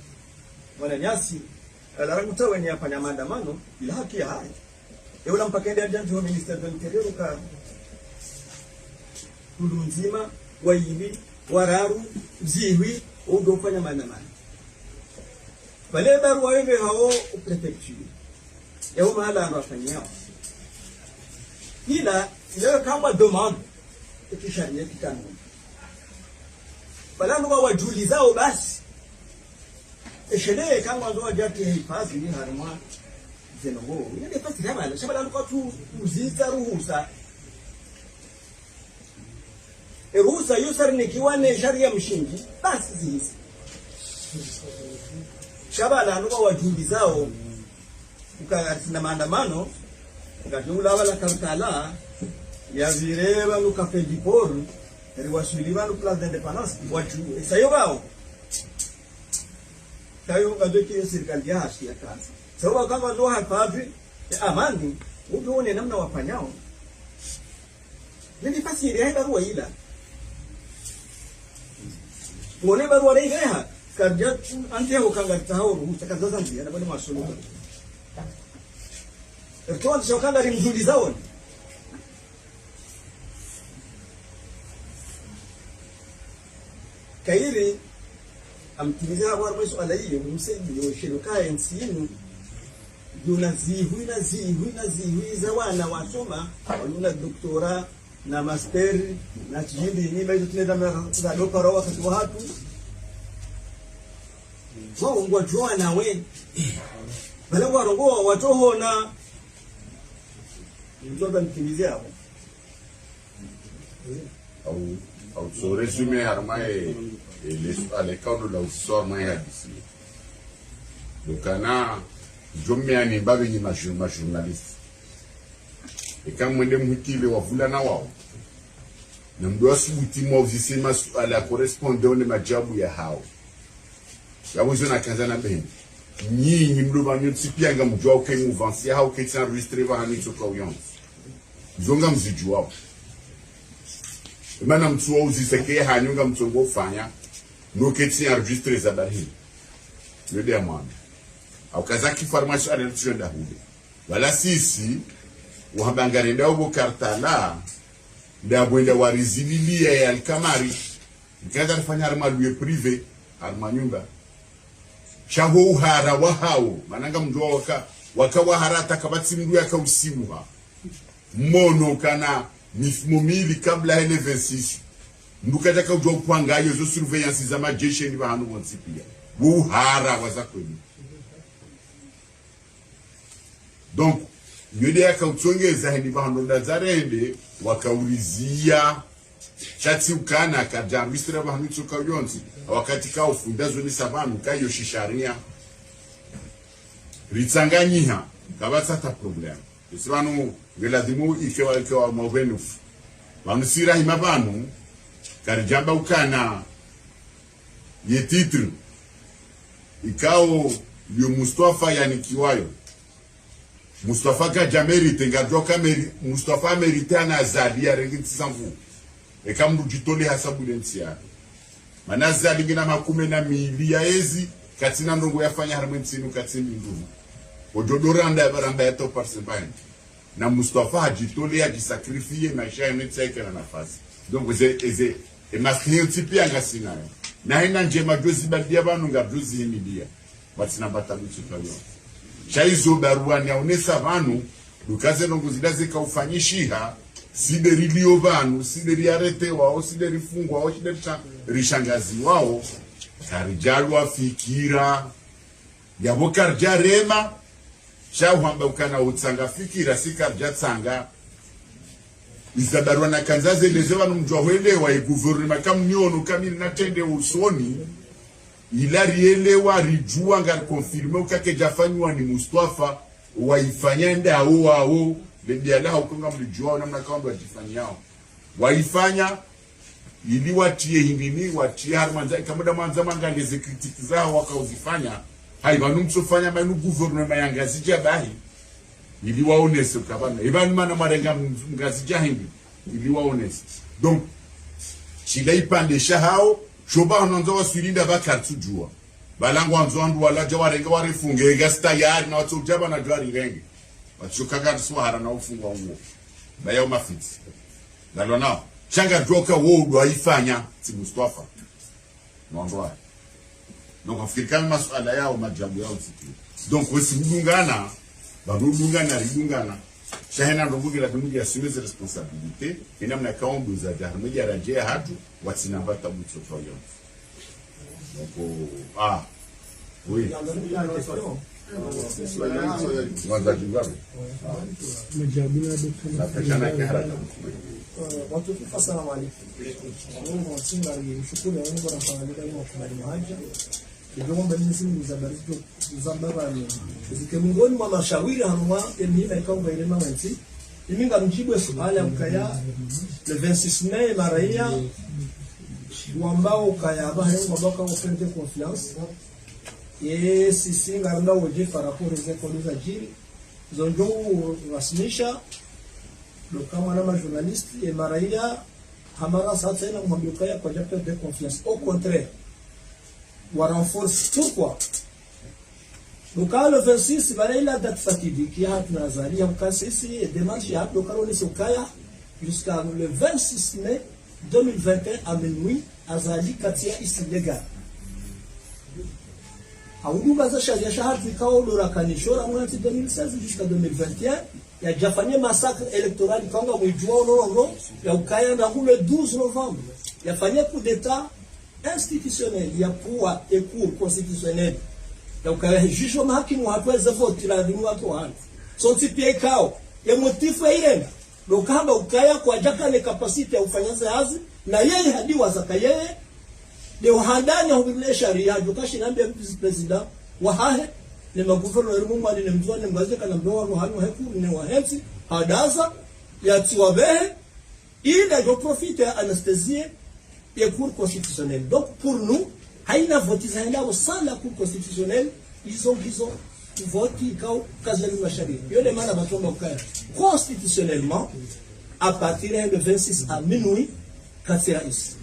wananyasi alaranguta wenye afanya maandamano bila haki ya haki eula mpaka ndio janjo wa minister wa interior ka nzima waibi wararu ziwi ugo fanya maandamano wale barua wewe hao prefecture yao mahala anafanyao ila ile kama demand ikisharia kikanuni bala ndo wajulizao basi eshele kama ndo wajati hifadhi ni harma zenogo ile pasi kama shabala ndo tu uziza ruhusa ruhusa yusar ni kiwane sharia mshingi basi zizi shabala ndo wajulizao ukasina maandamano ngajula wala kankala ya vireba no café de poro ele wasuliwa no place d'indépendance watu sayo bao sayo ngadoki serikali ya haki ya kazi sababu kama ndo hafadhi amani uone namna wafanyao nini fasiri ya barua ila uone barua ile ha karja ante ukanga tahoro utakazaza ndia na bali masuluhu ertoa shokanga rimzuli zao kairi amtimiza kwa mwisho alaiyo msaidia ushiruka ensinu yunazihui za wana wasoma wana doktora na master na chindi ni bado tunaweza za doktora wakati wa hatu wao ngwa na we bala kwa rongo watoho na ndio mtimiza hapo au so résumé harmae les cadres de l'histoire maya d'ici donc ana jomiani babe ni ma journaliste et quand mwende mhitile wavulana wao na mdo asubuti mwa uzisema ala correspondant na majabu ya hao yawezo na kanzana beni nyinyi mdo banyo tsipianga mjwa uke mouvance hao ke s'enregistrer va hani tsokoyons zonga mzijua mana mtu uziseke hanyunga mtongo fanya no keti enregistré za bahili le dia mwana au kazaki formation à l'élection d'ahudi wala sisi uhabangarenda ubo kartala nda bwenda warizililia ya alkamari nikaza kufanya armaluye privé armanyumba shaho uhara wahao mananga mjua waka waharata kabatsi mndu yaka usimuha mono kana mifumili kabla hele 26 ndukaja ka ujwa kupanga yo zo surveillance za majeshi ni bahanu monsipia uhara wazakweli. Donc yode yaka utsongeza hindi bahanu ndazarende wakaulizia chati ukana kajambistra bahanu tsoka yonzi wakati ka ufundazo ni sabanu kayo shisharia ritsanganyiha kabatsata problem isibanu ngelazimu ikewa mawenu banu sira himabanu karijamba ukana ye titre ikao yo Mustafa yanikiwayo Mustafa ka jamerite ngadwa kameri Mustafa meritana azali arengiti sanvu ekamdu jitole hasabu lensia manazali ngina makume na milia ezi katina ndongo yafanya harmensinu katini ndugu ojodoranda baramba yato parsebain na Mustafa hajitole ajisakrifie maisha yametseka na nafasi donc eze masniotipi angasina na ina njema jozi badia banu ngajozi himidia batina batabuchi kayo chaizo baruani yaonesa banu dukaze ndongo zidaze kaufanyishiha siderilio banu sideri arete wao sideri fungwa wao sideri rishangazi wao karijalwa fikira yabo karjarema shauhamba ukana utsanga fikira sikarja tsanga izabarwa na kanzaze lezewa numjwa welewa iguvernema kamnyono kamili natende usoni ilari elewa rijua ngar konfirme ukake jafanywa ni Mustafa waifanyenda ao lebiala ukonga mlijua namna kama wajifanyao waifanya ili watie hindini watie harmanza kama manza mangangeze kritiki zao wakauzifanya haibanu msofanya manu guvernema yangazija bahi ili waonese kabana ibanu mana marenga ngazija hindi ili waonese donc chila ipandesha hao shoba ononzo wasirinda bakartu jua balango anzo andu wala jawarenga warifunge gasta yari na watu jaba na jwari renge wachukaga swahara na ufungwa huo bayo mafiti dalona changa joka wo waifanya si Mustafa mwangwa donc africain masuala yao majabu yao siku donc wesidungana badungana ridungana shahena ndongoge la dunia assumer ses responsabilités et namna kaombo za jarmeja rajea hatu watinambata mutso toyo donc oui watu assalamu alaykum Mungu msinga mshukuru Mungu kwa kuangalia hiyo kwa haja ndio msimu za barizo za babani zike mungoni mwa mashauri hanwa emina ikaunga ile mawanti iminga mjibu swali mkaya le 26 Mei maraia wambao ukaya bahari mabaka ofente confiance et sisi nganda woje par rapport aux écoles ajiri zonjo rasmisha le camarade journaliste et maraia hamara sasa ina kumwambia kwa japte de confiance au contraire wa renforce pourquoi donc le 26 bala ila date fatidique ya tunazali ya sisi et démarche ya donc on est sokaya jusqu'à le 26 mai 2021 à minuit azali katia ici légal huduma za sharia shahadi kao lora kanishora mwezi 2016 jusqu'à 2021 ya jafanye massacre électoral kanga mwijua nono ya ukaya na le 12 novembre ya fanye coup d'état institutionnel ya pouvoir et cour constitutionnel ya ukaya jisho mahakimu hatuweza vote la dimu watu hali so tipie kao ya motifu ya irenga lokamba ukaya kwa jaka le capacité ya ufanyaza hazi na yeye hadi wazaka yeye de uhandani hubile sharia dukashi nambe vice president wa hahe le maguverneur mungu ali nemzwa nemgaze kana mdoa ruhani heku ne wa hensi hadaza ya tiwabehe ila yo profite anesthésie et cour constitutionnelle. Donc pour nous, haina vote zaenda au sein de la cour constitutionnelle, ils ont vote kao kazali mashari. Yo le mana batomba ukaya. Constitutionnellement à partir du 26 à minuit katira ici.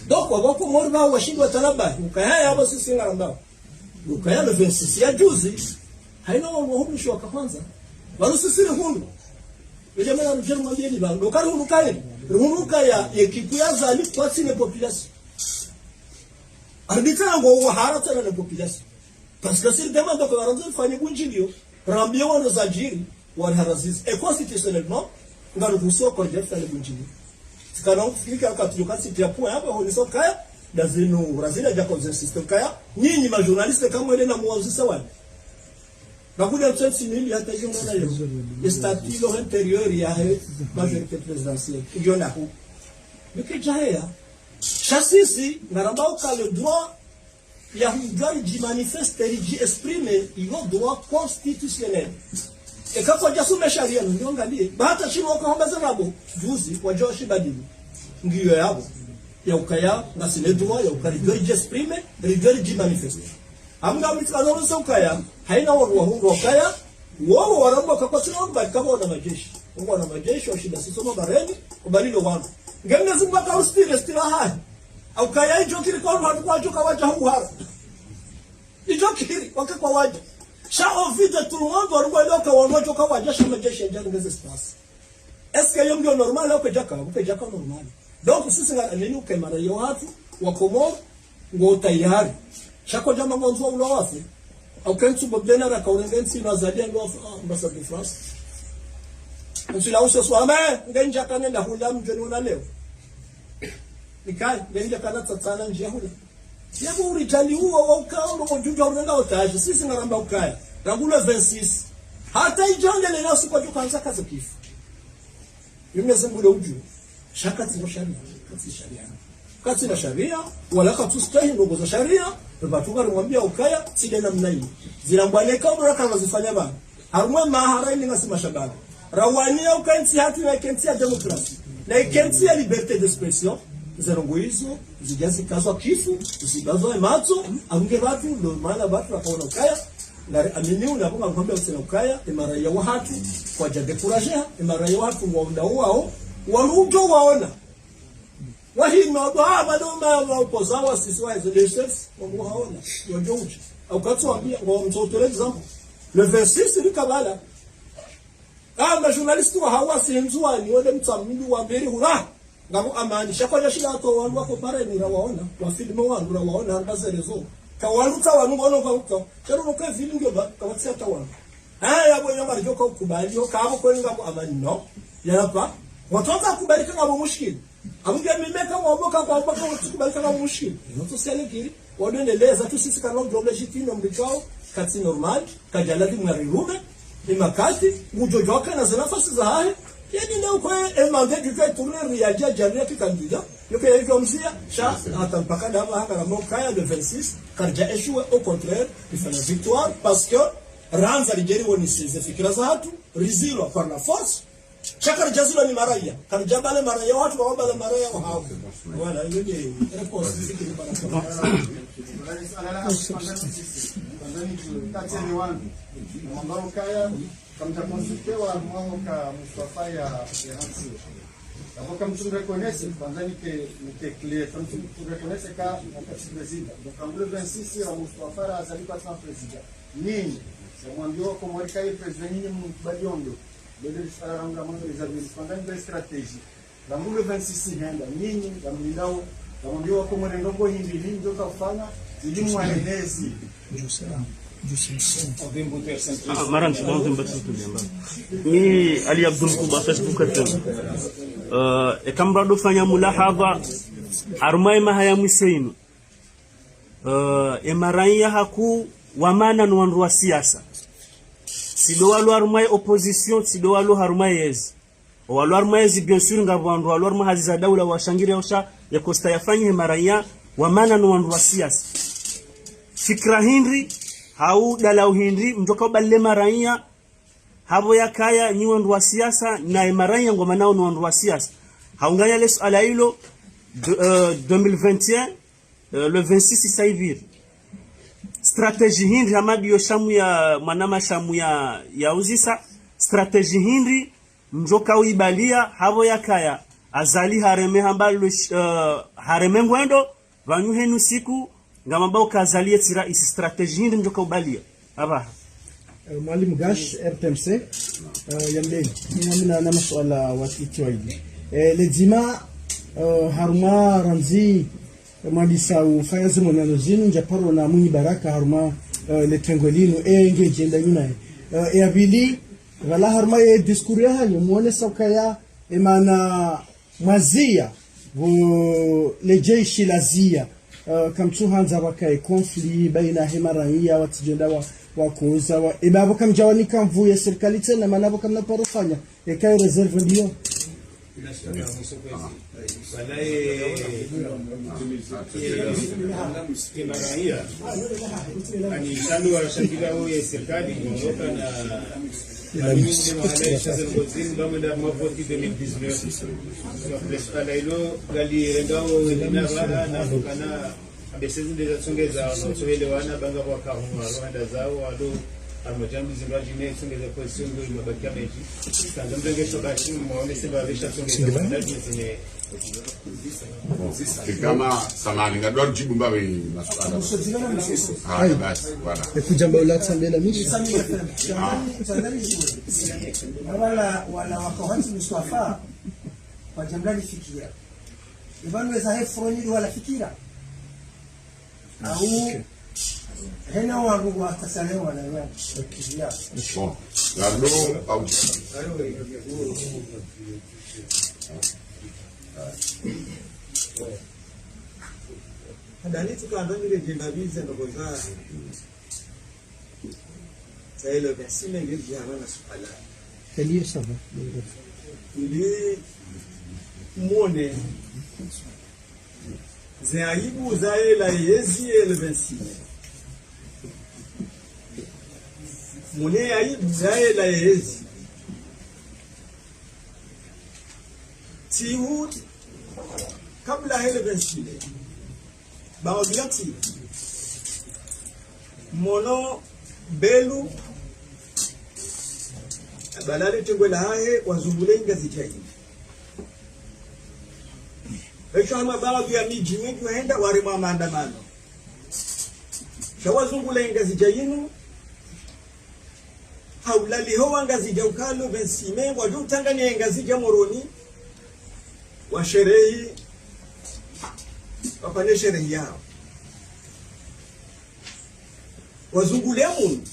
donc wako morba washindwa talaba ukaya hapo sisi ngaramba ukaya le 26 ya juzi haina wahumisho wakaanza bado sisi ni hundu ile mara mjeni mwambie bango kari hunuka ya ekipu ya zali kwa sine population arbitra ngo waharata na population parce que s'il demande que waranzo fanye bunjilio rambia wana zajiri wa haraziz et constitutionnellement ngaruhusiwa kwa jefa le bunjilio sikana kufika katika site ya point hapa honiso kaya dazino Brazil ja kwa system kaya nyinyi ma journaliste kama ile na muanzisa wale nakuja tsensi nili hata hiyo ngana hiyo statut intérieur ya majorité présidentielle iona hu bikijaya chasisi ngarambao ka le droit ya hudari ji manifester ji exprimer ilo droit constitutionnel et quand on jasome sharia ndio angalie hata chini wakaomba zabo juzi kwa Joshi badili ngiyo yabo ya ukaya na sine droit ya ukari ji exprimer ji manifester amga mtikazo so ukaya haina wa ukaya wao waramba kwa sababu kama wana majeshi ngo na majeshi wa shida sisi somo bareni kubalilo wangu ngene zimba ka stila hai au kaya hicho kile kwa watu kwa joka wacha huhara hicho kile kwa waja sha ovide tout le monde warumba leo kwa wanocho kwa waja shama majeshi ya ngeze espace est-ce que yombo normal au kujaka normal donc sisi ngana nini ukemara yo watu wa Komoro ngo tayari shako jama mwanzo ulo wafi au kentu bobdena ra kaurengensi na zadia ndo ambassade de France nsila uso swame ngenja kana na hula mjoni una leo nikai ngenja kana tsatsana nje hula yabo urijali huo wa ukaomba mjunja urenga utaje sisi ngaramba ukaya rangulo 26 hata ijonge leo siku kwa kanza kaza kifu yimezungule uju shaka tishari sharia kati na sharia wala katustahi ndogo za sharia batuka rumwambia ukaya sije namna hii zilambwaneka bora kama zifanya bana harumwe mahara ile ngasema shabana rawania ukansi hatu na kensi ya demokrasi na kensi ya liberté d'expression zerongoizo zijazi kazo kifu zibazo emato ange watu ndo maana watu wakaona ukaya na amini unaponga kwambia usema ukaya imara ya watu kwa jade kuraje imara ya watu waunda wao walujo waona wahino bado ma pozawa sisi wa leaders ngo haona yojoje au katwambia ngo mtoto example le 26 ni kabala kama journalist wa hawasi nzua ni wale mtamini wa mbele hura ngamo amani shakoja shida to wangu wako pare ni rawaona wa filmu wangu rawaona ambaze rezo kawaluta wangu ngono kwa chero no ka film ndio kama tsata wangu haya bwana mara joka ukubali kama kweli ngamo amani no yapa watoka kubalika ngamo mushkili amuga mimeka waboka kwa mpaka kubalika ngamo mushkili ndio sele kiri wadendeleza tu sisi kana ndio legitime mdikao kati normal kajaladi mwarirume imakati mujojoka na nafasi za haye yani leo kwa emande du fait tourner réagir jalia ki candidat yoke hivyo mzia sha hata mpaka dama haka na mokaya le 26 karja échoué au contraire il fait la victoire parce que ranza ligeri woni size fikira za watu rizilo par la force chakar jazilo ni maraya karja bale maraya watu wa bale maraya wa hao wala hiyo ni réponse fikiri para ambao kaya kamtakonsultewa mwaka Mustafa ya hansi hapo kama tureconnaisse kwanza nike clear kama tureconnaisse ka president donc en 26 ya Mustafa azalikuwa kama president nini mwambio kwa mwaka ya president nini mbadiondo bado saranga mambo ya kwanza ni strategy la 26 henda nini ngamilao mwambio kwa mwenendo hindi ndio kafanya zidimu waenezi maran si bonzim batsu tuliamba ni Ali Abdul Kuba Facebook atem e kambra do fanya mulahadha armai mahaya musainu e maranya haku wamana no wanru wa siasa sido walu armai opposition sido walu armai yezi walu armai yezi bien sûr ngabo wanru walu armai haziza daula wa shangiri osha ya kosta yafanye maranya wamana no wanru wa siasa fikra hindri hau dalau hindi mjoka balle maranya habo yakaya ni wandu wa siasa na maranya ngoma nao ni wandu wa siasa haunganya le swala hilo 2021 le 26 saivir strategie hindi hamadi yo shamu ya manama shamu ya uzisa strategie hindi mjoka uibalia habo yakaya azali hareme hambalo hareme ngwendo vanyu henu siku ngamamba ukazalie tira isi strategy ndi mjoka ubalia aba Mwalimu Gash RTMC yamdeni mina na masuala watiti waidi ledzima haruma ranzi mwandisa ufayazi mwanano zinu njaparo na mwenye baraka haruma letengolinu enge jenda yuna abili wala haruma diskuri ya hanyo muone saukaya emana mwazia lejeishi lazia kamtu hanza wakae konfli baina hemaraia watijenda wakuuza ibabo kamjawani kamvuye serikali tena manabo kamna parofanya ekayo reserve ndio ani sanu warashakila huye serikali kuondoka na mingi mahala sasa ngozini bamenda mavoti 2019 ala ilo gali rendao na bana na kana abesezi ndeza songeza no soelewana banga kwa kahuma Rwanda zao ado amajambi zimbaji ne songeza position ndio imebakia mechi kanda mbengesho basi muone sema besha songeza ndani zine kama samani ngador jibu mbawe maswala hai basi wala kujamba ulata mbele mishi wala wakawati mswafa kwa jamgani fikia ibanu za hefroni wala fikira au hena wangu watasalewa na wewe fikiria bon gardo au ndani tukandani jenda bize ndogoza sailo kasime ngezi hana swala kaliyo saba ili muone zaibu zaela yezi elvensi mune aibu zaela yezi tihu kabla elvensi baobiati mono belu balale tengwela hae wazungule ngazi chai Esho hama baadhi ya miji wengi waenda warima maandamano. Shawazungule ngazi jayinu haulali hoa ngazi jaukalo bensime wajutangani ngazi jamoroni wa sherehi wapane sherehi yao. Wazungule mun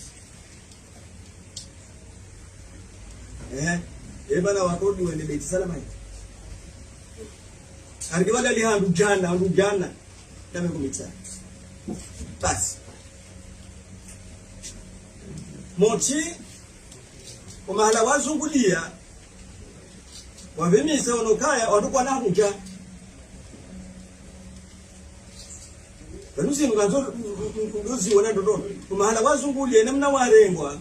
ebana wakodi wende beti salama Argibala li handu jana kama kumita basi moti kwa mahala wazungulia wavemisa onokaya watukwa na huja banuzi nganzo ndozi wana ndodo kwa mahala wazungulia namna warengwa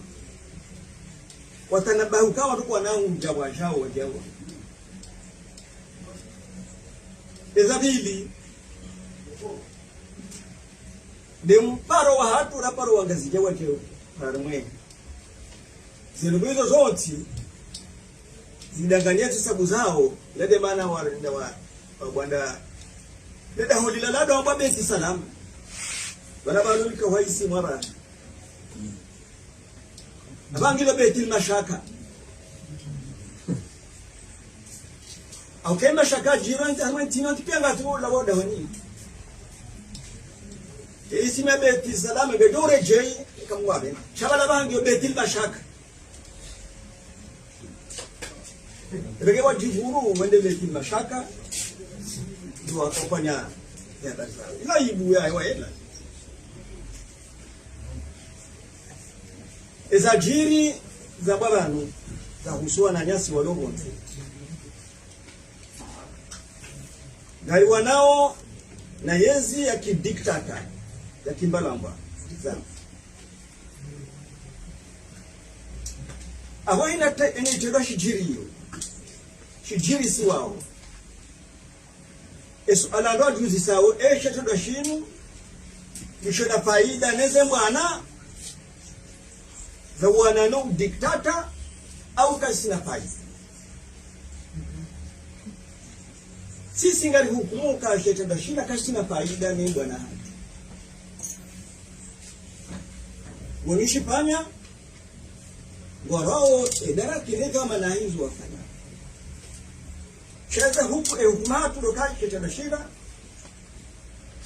watanabahuka watukwa na huja wajao wajao ezabili de mparo wa hatu na paro wangazija wake paramwe zilubizo zote zidangania sababu zao lede maana warinda wa bwanda lede holila lado ambabe si salama wala balulika waisi mara abangilo betil mashaka au kema shaka jirani Argentina tipanga tu la woda wani isi mabeti salama bedore jei kamwabe shabala bangi betil mashaka rege wajiburu wende betil mashaka ndio akafanya ya darasa ila ibu ya waela ezajiri za babanu za husua na nyasi walobonze Gaiwa nao na yezi ya kidiktata ya kimbalamba zamu. Awa inatega shijiri hiyo. Shijiri si wao. Esu alando juzi sawo tega shinu kishoda faida neze mwana za wana no diktata au kasina faida. sisi ngari hukumu kashetenda shida kashina faida ni bwana haki wonishi panya gorao edara kile kama na hizo wafanya cheza huku hukumatu dokai ketenda shida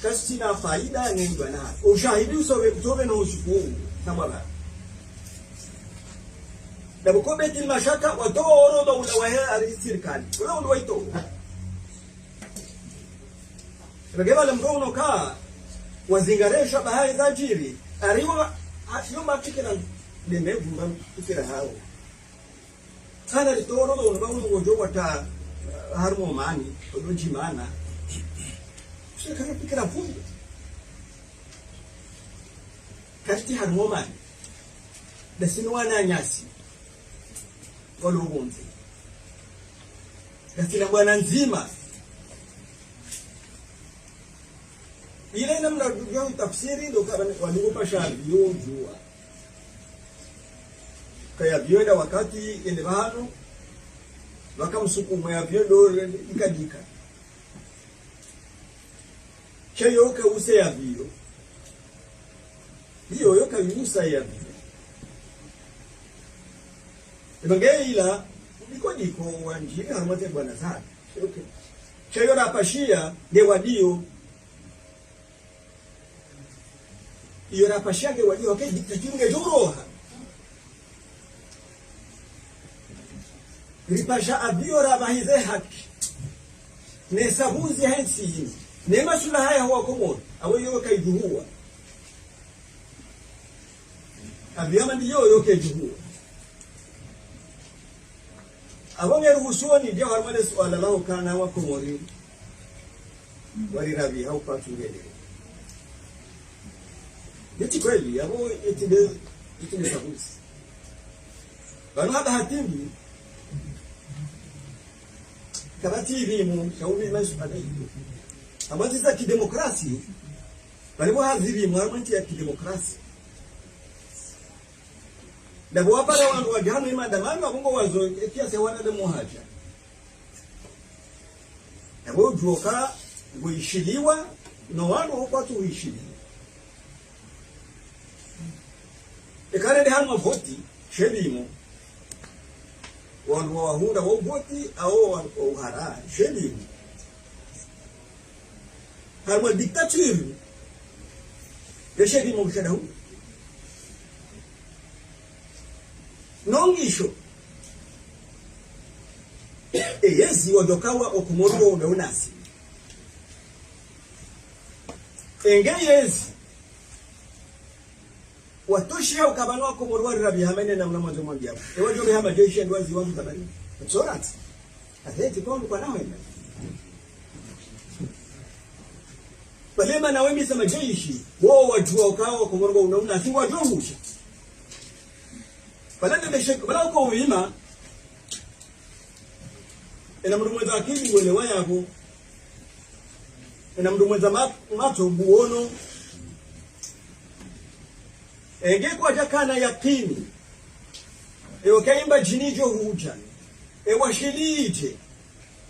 kashina faida ni bwana haki ushahidi usowe kutobe na usiku sababa dabukobe tilmashaka watoro do ulawahe arisirikali ula ulwaito Bagema lemgono ka wazingaresha bahari za jiri ariwa yomba tikira nemevumba tikira hao sana litoro do bawo ngojo wata harmo mani odoji mana shekara tikira fungo kati harmo mani dasinwana nyasi walubunzi dasina bwana nzima ile namna ndio tafsiri ndio kama walipopasha yojua kaya vyoda wakati ile bahano wakamsukuma ya vyodo ikadika chayo ka use ya vyo hiyo yoka yusa ya vyo ibangeila ndiko wanjini harumate bwana sana okay chayo rapashia de wadio iyo rapashia de wadio okay diktatinge joroha ripasha abio rabahize haki ne sabuzi hensi ne masula haya huwa komo awe yoka ijuhua abiyama ndiyo yoke ijuhua abonye ruhusoni ndio harmale swala lao kana wako mori walirabi au patungele yeti kweli abo itinde sabusi bana hada hatimbi kabati elimu shauri maswala hiyo ambazo za kidemokrasia bali wahadhiri mwarmanti ya kidemokrasia na bwapara wangu wajano imandamano abungo wazo kiasi wana demo haja na bo joka guishiliwa no wano upatu uishiliwa ekare de hano voti shedimo wanu wahunda wa voti au uhara shedimo harma dictature ya shedimo mshadahu nongisho eyezi wadokawa okumoro unaunasi engeyezi watoshi hao kabano okumoro warabi hamene na mnamazo mwangia ewajo behama jeshi ndwazi wangu tabani sorati atheti kondo kwa nawe balema na wemi sama jeshi wao wajua ukawa okumoro unaunasi wajua musha balanda beshek bala uko wima ina mndu mwenza akili uelewa yako ina mndu mwenza macho buono engekwa jakana yakini eokaimba jinijo huja ewashilije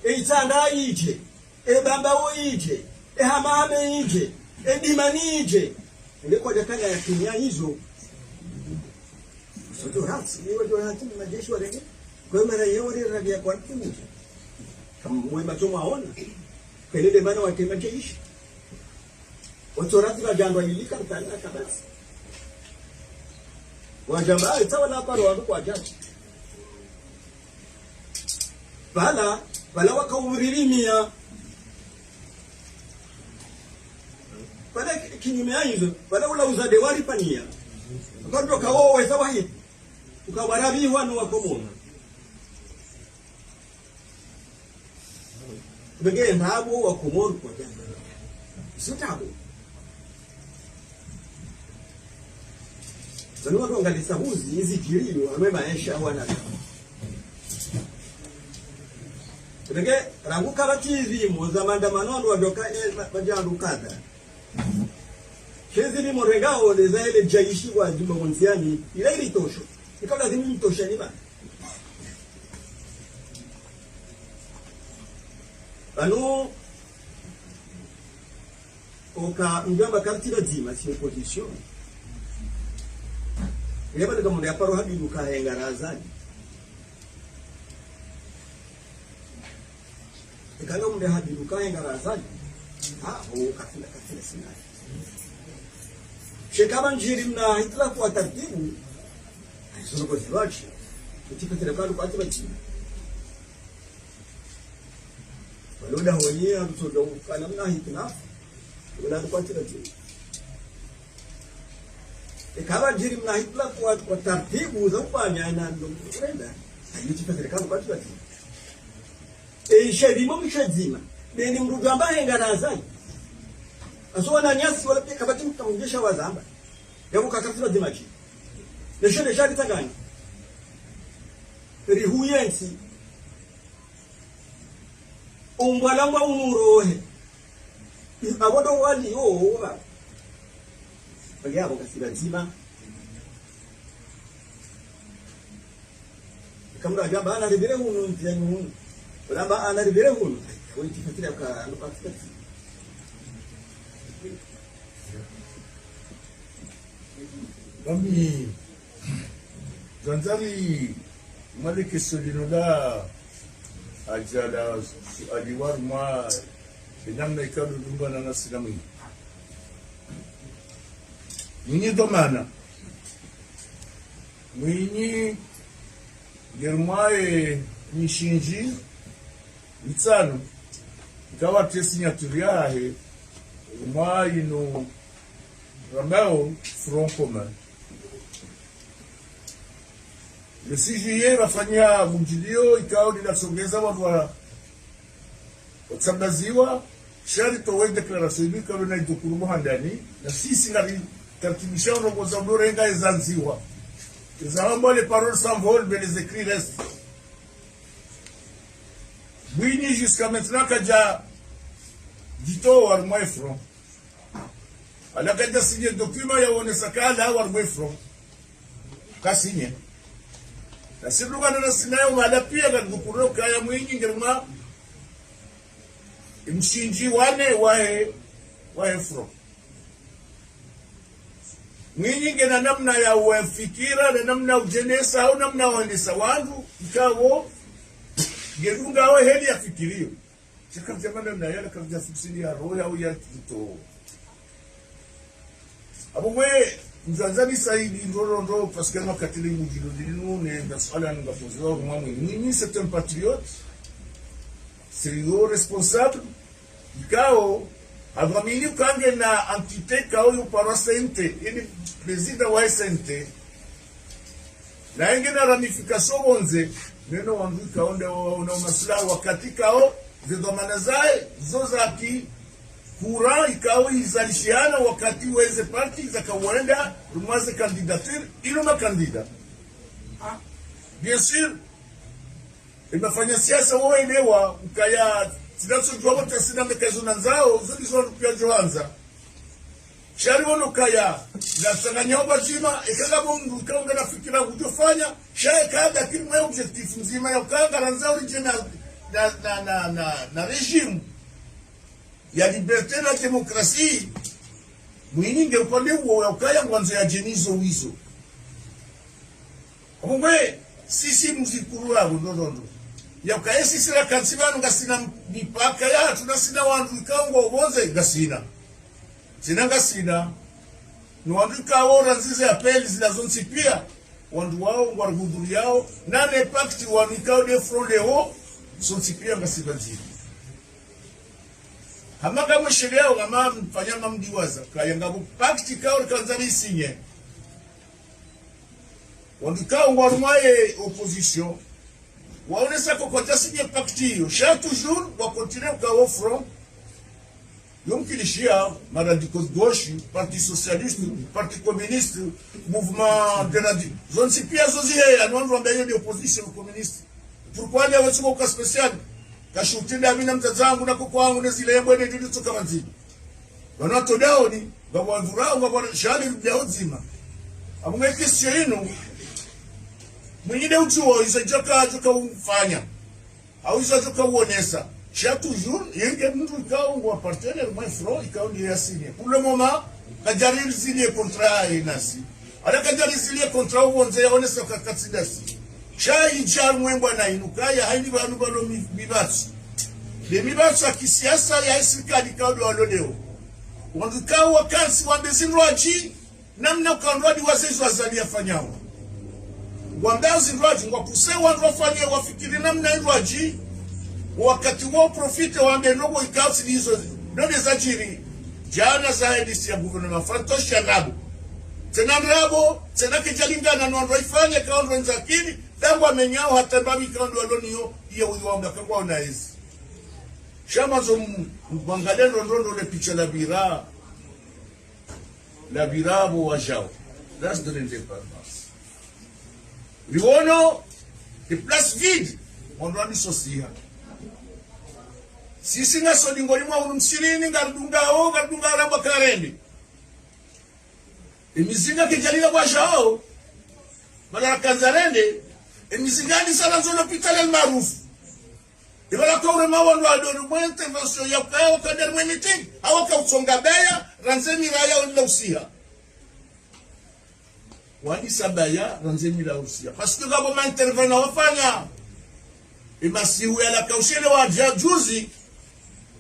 eitsandaije ebambawoije ehamameije edimanije engekwa jakana yakini hizo soto rats niwe do hati majeshi wale kwa mara yore rabia kwa timu kama mwe machomo aona kelele bana wa tema jeshi watu rats la jandwa ilika tana kabisa wajamba itawa na paro wangu kwa jaji bala wakaumirimia bala kinyume hizo bala ula uzade wali pania kwa kawo wesa wahi ukawarabi wanu wakomona bege ndabo wakomona kwa jana sitabo zanua tuangalisa huzi hizi kilio amema esha wana bege rangu kabatizi moza mandamano ndo wadoka bajandu kadha Shezi ni morengao de zaile jaishi wa jumba mwanziani ile ile tosho. Ikabla zimi tosha ni ba. Bano oka mjamba kartira dima si opposition. Leba daga mundu yaparo habibu ka hengarazani. Ikalo mundu habibu ka hengarazani. Kafila sina. Shekaba njiri mna hitla kwa tartibu. Aisono kwa ziwachi. Kutika terekalu kwa atibachi. Waloda hoye amtodo kana mna hitla. Wala kwa atibachi. Ikaba njiri mna hitla kwa tartibu za kufanya ina ndo kwenda. Kutika terekalu kwa atibachi. Shedimo mshedzima. Neni mrudu ambaye ngarazani. Aso wana nyasi wala pia kabati mtamungesha wazamba. Yabo kakafira dimaji. Neshone shari tagani. Rihuyensi. Umbalamba umurohe. Abodo wali owa. Bagi abo kasira nzima. Kamra gaba ana ribere hunu ntiyani hunu. Wala ana ribere hunu. Wani kifatira ka alopatira. Kami Zanzari maliki solinoda ajala adiwar ma inamna ikadu dumba na nasilami mwinyi domana mwinyi germae nishinji mitsano ikawa signature yahe no Ramao Front Commun. Le 6 juillet wafanya mjilio ikao linasongeza watu wa Tsambaziwa shari towe declaration hii kama na idukuru handani na sisi ngari tartibisha urongoza mdorenga ezanziwa. Ezambo les paroles s'envolent mais les écrits restent. Bwini jusqu'à maintenant kaja dito warmoi front. Alakaja sinye document ya wone sakala warmoi front. Kasinye. Na siruga na sinayo wala pia ngakuro kaya mwingi ngerma imshinji wane wae front. Mwinyi ngena namna ya ufikira na namna ujenesa au namna waendesa wangu ikawo gerunga au heli ya fikirio chaka jamana na yale kaza fusili ya roho au ya kito abwe mzanzani saidi ndo parce que no katili mujilo dinu ne basala nga pozo mwamwe mwinyi c'est un patriote c'est le responsable ikao avamini kange na entité kao yo parasente ili president wa SNT na inge na ramification bonze neno wandu kaonde una maslahi wakati kao zidomana zae zozaki kura ikao izalishiana wakati weze parti za kawenda rumaze candidature ilo na kandida bien sûr imefanya siasa waelewa ukaya sidaso jwa wote sina mekazo nanzao zilizo pia joanza shari wono kaya na sanganya obajima ikaga mundu kaunga na fikira kujofanya shaye kada kimwe objectif mzima ya kanga nanzao original na regime ya liberté na démocratie mwininge upande huo ukaya mwanzo ya jenizo wizo kumbe sisi mzikuru wao ndondo ya ukaya sisi la kansibano ngasina mipaka ya tunasina wandu ikango obonze ngasina sina ngasina ni wandu ikawo ranzize apeli zinazonsi pia wandu wao ngwaruguduri yao nane pakti wandu ikawo de front leo sonsi pia ngasina zili hamaka mwishele yao kama mfanyama mdiwaza kaya ngabu pakti ikawo kanzani sinye wandu ikawo ngwarumaye opposition waonesa kokota sinye pakti hiyo chaque jour wa continuer kwa front yomkilishia maradicaux gauche parti socialiste parti communiste mouvement de la zone si pia zozi anwandu ambaye ni opposition communiste pourquoi ni awetsuko kwa special kashutinda mina mtazangu na kokwangu ne zile yebwe ndio tutoka manzi wanato daoni babwavurao babwa shali ndio zima amweke sio mwingine uchuo isajoka ufanya au isajoka uonesa Chaque toujours, il y a un cas où un partenaire moins franc, il a signé. Pour le moment, quand j'ai signé le contrat, il a signé. Alors quand j'ai signé le contrat, on est sur le cas. Chai jar mwemba na inukaya haini banu balo mibatsu. Le mibatsu akisiasa ya serikali kaudo walodeo. Wanduka wakansi wandezinroaji namna kanrodi wazezu wazali afanyao. Wandazi nroaji ngwapuse wanrofanya wafikiri namna nroaji wakati wao profite wande nogo ikausi hizo ndio zajiri. Jana zaidi si ya gouvernement fantosha nabo. Tena nrabo, tena kijalingana na nroifanya kaundo nzakini. Tangu amenyao hata babi kando aloniyo iya uiwanga kwa unaizi. Shama zo mwangalia ndondo le picha la bira bo wajao. That's the independence. Liwono the place vide ondwani sosia. Sisi nga sodingoli mwa unumsirini ngardunga ramba karende. Imizinga kijalila wajao. Mala kanzarende emizingani sana zo l'hôpital el maruf ibala ko rema wando adonu mo intervention ya kwa kader meeting awaka usonga beya ranzemi raya ndio usia wani sabaya ranzemi la usia parce que gabo ma intervenant wafanya imasihu ya la kaushele wa juzi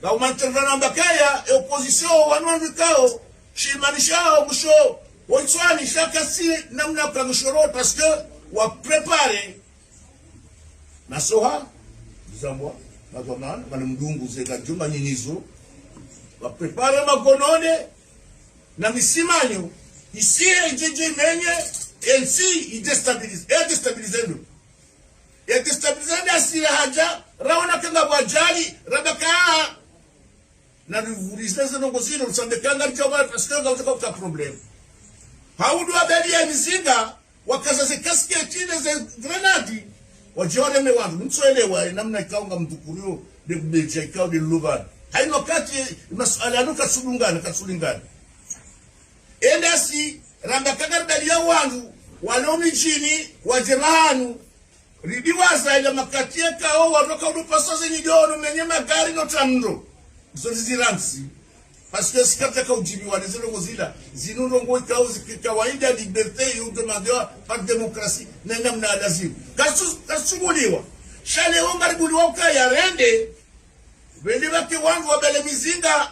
gabo ma intervenant bakaya opposition wanwandu kao shimanishao musho woitswani shaka si namna kwa mshoro parce que wa préparer na soha zambwa na gomana bana mdungu zeka juma nyinyizo wa prepare magonone na misimanyo isi ejeje menye ensi idestabilizendo asira haja raona kanga bwajali rabaka na rivurizeza nongozino usandekanga lichoba parce que ngautoka problem haudu abeli ya mizinga wakazaze kasketine ze grenadi wajione mewandu mtsoelewa namna ikaunga mtukurio de beje ikao de luvan haino kati masuala anuka katsulingana endasi ramba kagarbali ya wandu walomi chini wajerahanu ridiwaza ile makatie kao watoka udupasoze nyidono menye magari no tando zoziransi parce que si quelqu'un a dit wa les ngozila zinundongo ikao kawaida liberté yu demandeur par démocratie namna lazima kasuguliwa shale ongariguliwa ukaya rende bende bake wangu wabele mizinga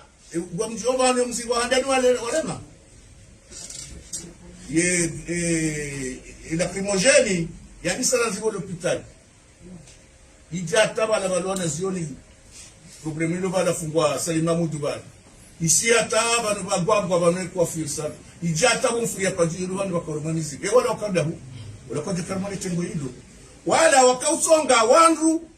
wa mjomba ne mzinga handani walema la primogène ya nisala ziko l'hôpital ija tabala balona zioni problème lo bala fungwa salima mudubala ici hata banu bagwagwa banu kwa firsa ijata bomfuria pajiru banu bakoromanizi wala wakanda hu wala kwa karmani tengo hilo wala wakausonga wandu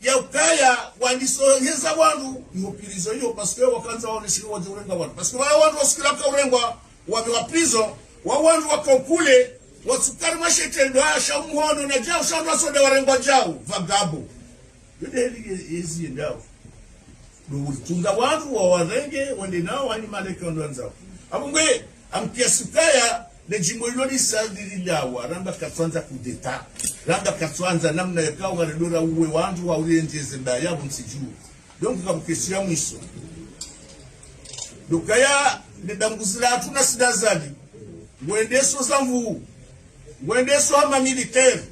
ya ukaya wandisongeza wandu yopirizo hiyo parce que wakanza waoneshwa wajurenga wandu parce que wandu wasikira ka urengwa wa prison wa wandu wakokule wasukari mashetendo asha umuhono na jao shamba soda warengwa jao vagabo yodeli yezi ndao tunga wandu wa warenge wende nao wani maleka ndwanzao abungwe amkia sukaya le jimbo ilo ni sadiri lawa ramba katwanza kudeta ramba katwanza namna yakao garedora uwe wandu wa ulienjeze mbaya msijuu donc kabukesha mwiso dokaya ne danguzila atuna sidazali wendeso zamvu wendeso ama militaire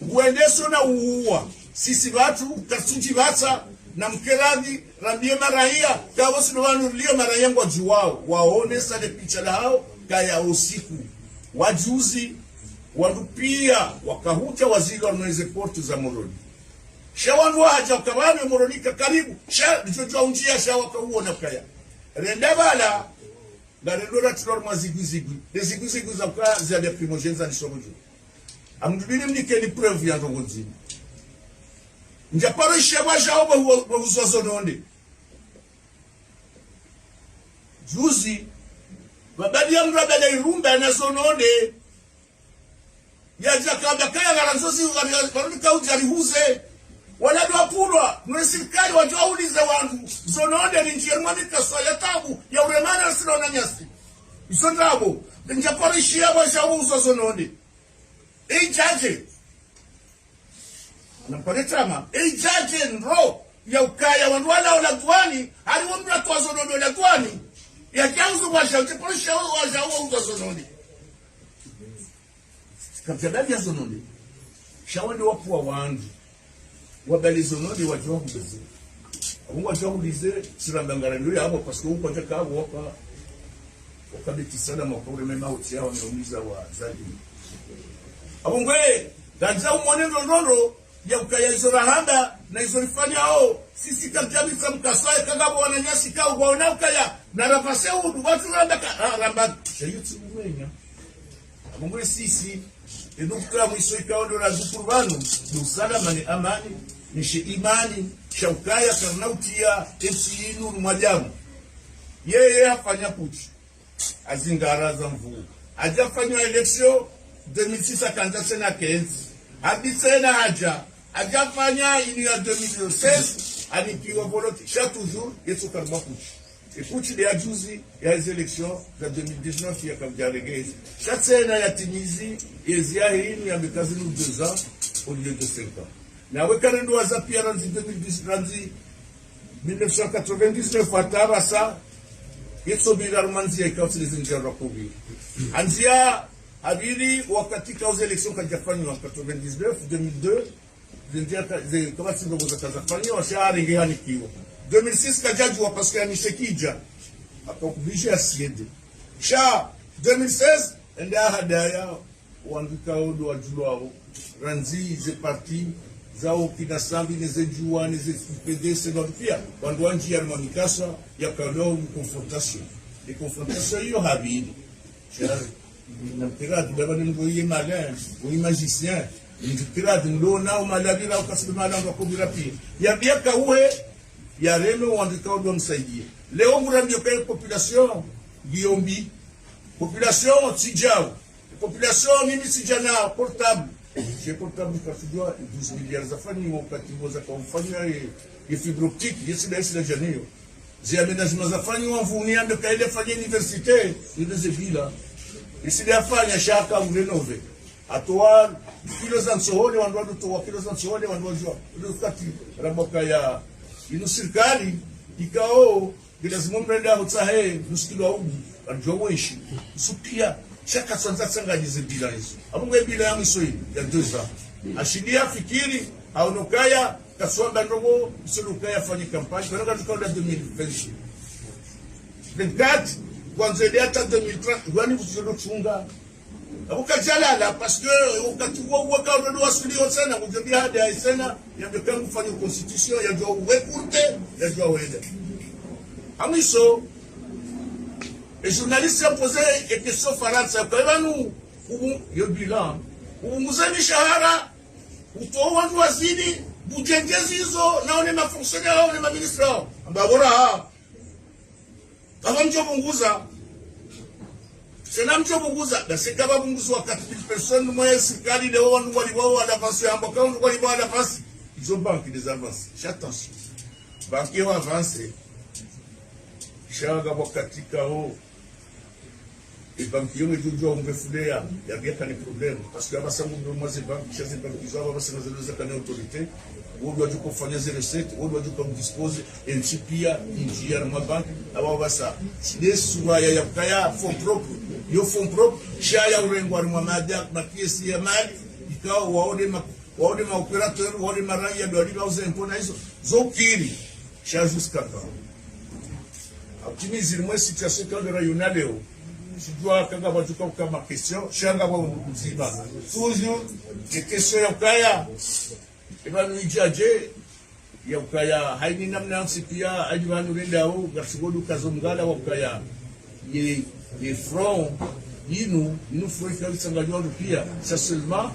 wendeso na uwa sisi watu katsunji vatsa na mkeradi rambie maraia kawo sinowanu lio maraia ngwa juwao waone sale picha lao kaya usiku wajuzi wadupia wakahuta waziri wa mweze portu za Moroni shawandu haja ukabane Moroni karibu sha jojo unjia sha wakauona kaya rendabala garendora tulor maziguzigui deziguzigui za kwa za de primogenza ni sobojo amdubini mnikeni preuve ya ngonzi njaparo sheba jao ba uzozo nonde juzi babadi ya mrabele irumba na zononde ya jakaba kaya garanzozi baruni kaujari huze wala do apulwa mwesikali wajauliza wangu zononde ni njiermani kaswa ya tabu ya uremana sino na nyasi isondabo njaparo sheba jao uzozo nonde jaje na paletama jaje nro ya ukaya wanwala ola tuani aliwo mra twazonondo la tuani ya kiauzu wa shauti polisha wa jawo uzonondi kapjadali ya zonondi shawandi wapu wa wandu wabali zonondi wajua kubize abungu wajua kubize sirandangara ndio hapo paske huko jaka wapa wakabiti sana makore mema uti yao wameumiza wa zaidi abungu ganza umonendo ndondo ya ukaya izorahanda na izorifanya hao sisi kabisa mkasaye kagabo wananyasi kao waona ukaya na rafase hudu watu ramba shayuti umenya abungu sisi edukura mwiso ikaondo na zukurbanu dusala ni amani nishe imani shaukaya karnautia FC Nuru Mwajamu yeye afanya puchi azingara za mvuu ajafanya election 2006 kanja tena kenzi abisena haja ajafanya ini ya 2016 anikiwa volonté chaque toujours yesu karma puchi puchi de ajuzi ya election za 2019 ya kamjaregezi chatsena ya timizi ezia hii ya mikazi nu 2 ans au lieu de 5 ans na wekana ndo azapia ranzi 2010 ranzi 1999 ataba sa yeso bila romanzi ya ikausi zinjara kubi anzia abili wakati kauze election kajafanywa 99 2002 zinjia kama sindo goza kazafanywa washari ngehani kiwa 2006 kajajwa parce que anishekija akakubisha asiende sha 2016 ndio hadaya wandika odo wajulwao ranzi ze parti zao kina sambi neze juwa neze PDS na pia wandu wanji ya mamikasa ya kalao confrontation de confrontation hiyo habidi na mpirati baba ni ngoye malin ou magicien ni mpirati ndo nao malabira ukasibu malanga kubira pia ya biaka uwe ya reno wandika odo msaidie leo murambio kwa population giombi population tijao population mimi sijana portable j'ai portable kafujwa 12 milliards za fani wakati woza kwa mfanya ya fibre optique yesi la janio zi aménagement za fani wavuni ando kaile fanya université ni des villas yesi la fanya shaka urenove atoa kilo za msohole wandu toa kilo za msohole wandu jua wakati raboka ya ino serikali ikao lazima mrenda hotsahe nuskilo au ajoweshi supia chaka sanza sanga hizi bila hizo abungwe bila ya mwisho ya 2 ans ashidia fikiri aonokaya kaswamba ndogo sulukaya fanya kampani kwa katika 2020 24 kwanza ile hata 2030 wani kuzodo chunga ukajala parce que wakati wao kwa ndo wasulio sana kujibia hadi aisena ya ndio kufanya constitution ya ndio wekurte ya ndio wende amiso. Les journalistes ont posé des questions faransa. Kwa nous, yo bilan, muzani shahara, utoa wandu wazini, bujengezi hizo, na one mafonctionnaire, one maministre. Ambabora ha. Kama mcho bunguza. Sena mcho bunguza, na sekaba bunguza wakati 1000 personnes moya serikali leo wandu waliwao avance ambako wandu waliwao avance. Ils ont banque des avances. Attention. Banque wa avance. Shaga wakatika ho banki yonge jujua ungefulea ya biaka ni problème parce que abasa mundu mwaze banki chaze banki zao abasa nazeleza kana autorité wodo ajuko kufanya zile recette wodo ajuko dispose NCPia njia na mabanki aba basa sile suwaya ya kaya fond propre yo fond propre shaya urengo wa madia makiesi ya mali ikao waone ma operateur waone maraya do aliba uzempona hizo zokiri sha jusqu'à quand optimiser moi situation quand le rayonnal leo sijua kanga bajuka kama question shanga wa mzima toujours les questions ya kaya ibanu ijaje ya kaya haini namna msipia ajwanu rendao gasigodu kazongala wa kaya ye front inu front kabisa ngajwa pia ça seulement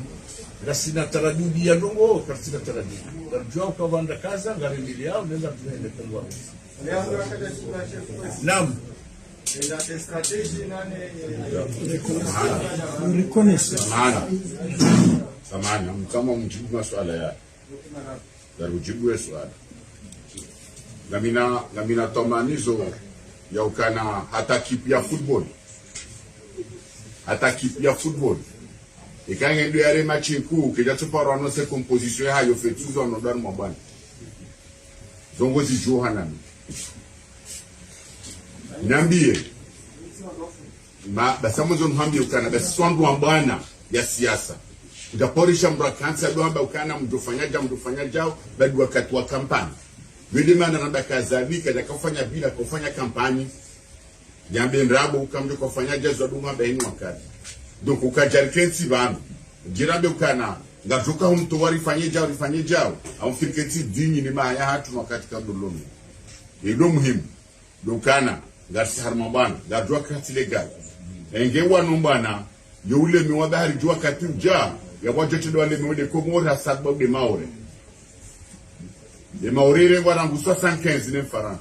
la sinatarajudi ya ndongo katika tarajudi ngajwa ukavanda kaza ngarendelea unaenda tuende kongwa nam la stratégie nane samana mkama mjibu maswala ya ujibu swala ngamina tomanizo ya ukana hata kipi ya football ikange ndio yale machi kuu kija tuparo anose composition hayo fetuzo anodar mabani zongozi Johanami niambie basamuzo nhambi ukana basi swandu ambana ya siasa utaporisha mbrakansa doamba ukana mdofanyaja bado wakati wa kampani wende mana namba kazalika ya kufanya bila kufanya kampani jambe ndrabo ukamdo kufanya jazo duma baini wakati donc ukajarikensi bana jirambe ukana ngatoka mtu warifanye jao au fiketi dini ni maya hatu wakati kadolomi ndio muhimu dokana ngasi harmabana ngadwa kati legal engewa nombana yule miwadhari jua kati uja ya wajote wale miwede komora sababu de maorere warangu 75 ne farans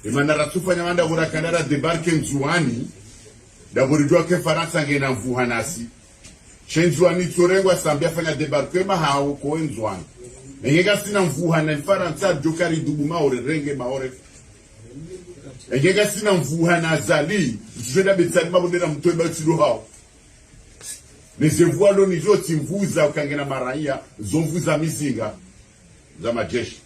e manara tufanya manda gura kandara debarke nzuani da burijwa ke faransa ngena mvuhanasi chenzuani torengwa sambia fanya debarke ma hao ko nzuani engega sina mvuhana faransa jokari dubu maore renge maore engega sina mvuhana zali jeda betali mabodera mtoeba tsiro hao nezevualo nizo timvuza ukangena maraia zomvuza mizinga za majeshi.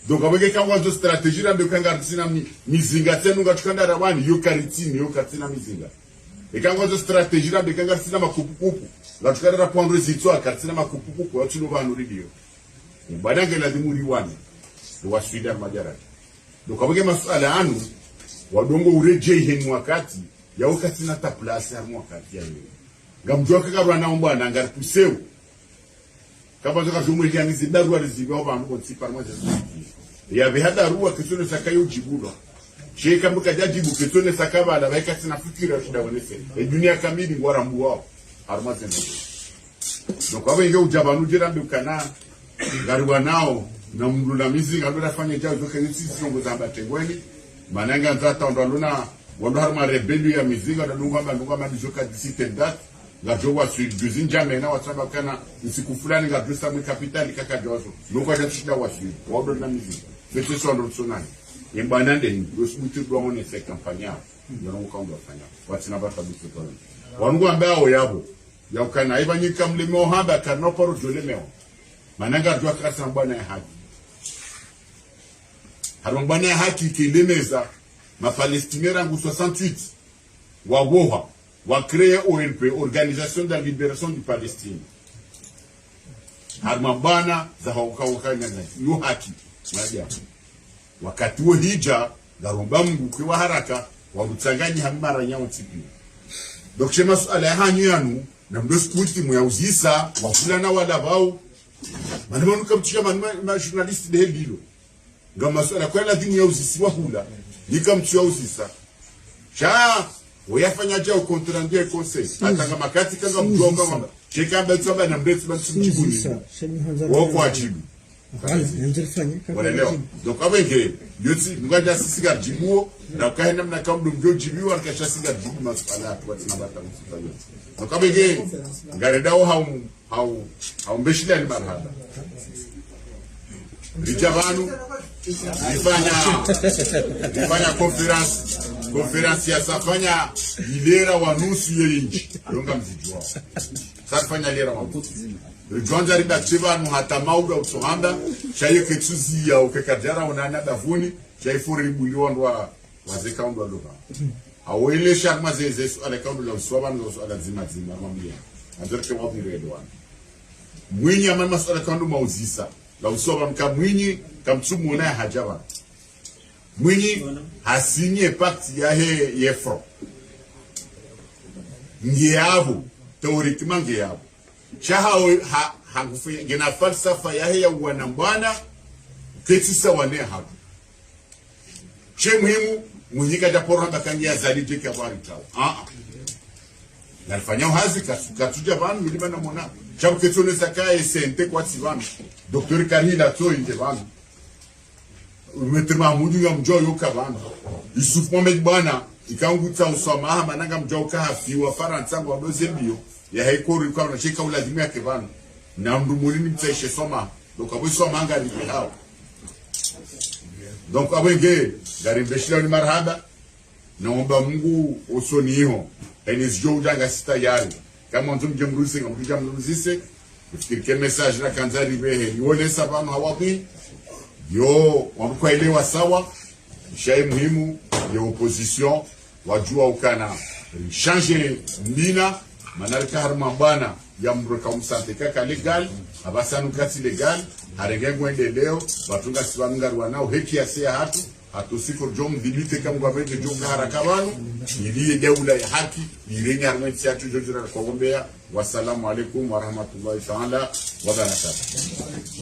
Donc avec quand on a stratégie là de kangartina mizinga tenu ngatukanda rawani yo karitini yo katina mizinga et quand on a stratégie là de kangartina makupukupu ngatukanda rapondre zitwa katina makupukupu watu no vanuridio badange la dimuri wani do waswida majara donc avec masuala anu wadongo ureje henu wakati ya ukatina ta place ya wakati ya ngamjoka kabla naomba na ngaripuseu kama zoka jumuri ya nizidaru alizibiwa bantu konti parmo ya vihada ruwa kitone sakayo jibula sheka mbuka jajibu kitone sakaba ala weka tina fikira shida wanese e dunia kamili ngora mbuwa armate ndo donc abo inge ujabanu jirambe ukana garwa nao na mlula mizi ngabira fanya jao zoka nisi songo zamba tengweni mananga nzata ndaluna wando harma rebellion ya mizinga ndunga madizoka disite dat la jowa sur deuxième jamais na wasaba kana siku fulani ngadusa mu capitali kaka jozo nuko jashida wasi wado na mizi fete sondo sonani yembanande ndo sibuti bwa mone se kampanya ndio ngomba fanya watina bata bitu kwa wangu ambao yabo ya ukana ibanyika mlimo haba kana poro jolemeo mananga jwa kasa bwana ya haki harwa bwana ya haki kilemeza ma palestinera ngu 68 wagoha wa créer OLP, Organisation de la Libération du Palestine. Harmabana za hawakawakanya yu haki. Maja. Wakati wa hija, garumba mungu kwa haraka, wabutsanganyi hamara nyao tipi. Donc shema suala ya hanyu yanu, na mdosi kuti muyauzisa, wafulana wala vau. Manimanu kamchika manima journaliste de helilo. Ngama suala kwa la dini ya uzisi wa hula. Nika mtu ya uzisa. Shaa, oyafanya jao kontrandia conseil atanga makati kanga mjonga mama cheka mbetsaba na mbetsi batsumjibuni woko ajibu wala leo donc abenge yoti ngaja sisiga jibuo na kaenda mna kamdu mjo jibiwa akasha siga jibu masala kwa tunabata msifanya donc abenge ngaredao hau mbeshila ni marhaba Rijavanu nifanya conference ya safanya ilera wa nusu yenji longa mziji wao safanya lera wa nusu Rijwanja riba chivanu hata mauga utohanda shaye ketuzi ya ukekajara unana davuni shaye furi ribuliwa ndwa wazeka undwa loka awele sharma zezesu alekaundu la uswaba ndo ala zima mamia azerke wapi redwan mwinyi amama swala kaundu mauzisa la uswaba mkamwinyi kamtsumu na hajaba mwinyi hasinye pakti ya he yefro ngiyabu teorikima ngiyabu shaha hangufe gena falsafa ya he ya wanambwana ketisa wane hapo che muhimu munyika japoro hamba kangia zalije kwa bari tao nalifanya hazi katuja banu milima na mona chabu ketone sakaye sente kwa sivanu doktori Karila to inde banu Maitre Mahmoud ya mjo yoka banu Yusuf Mohamed bwana ikanguta usoma mananga mjo kafi wa Faransa ngo dozembio ya haikori kwa na shika ulazimia ke banu na ndumulini mtsaishe soma donc abo soma anga ni hao donc abenge garimbeshila ni marhaba naomba Mungu usoniho enizjo ujanga sita yari kama nzumje mrusi ngamja mrusise fikiri message la kanzari behe nione sabano hawapi yo wamkuelewa sawa shay muhimu ya opposition wajua ukana changer mina manalika harma bana ya mroka msante kaka legal abasanu kati legal harengengwe leo batunga sibangarwa nao heki ya sea hatusiko jom dilite kama gavete jom haraka bano ili daula ya haki irenye armenti ya tujojira kwa gombea. Wassalamu alaikum warahmatullahi ta'ala wa barakatuh.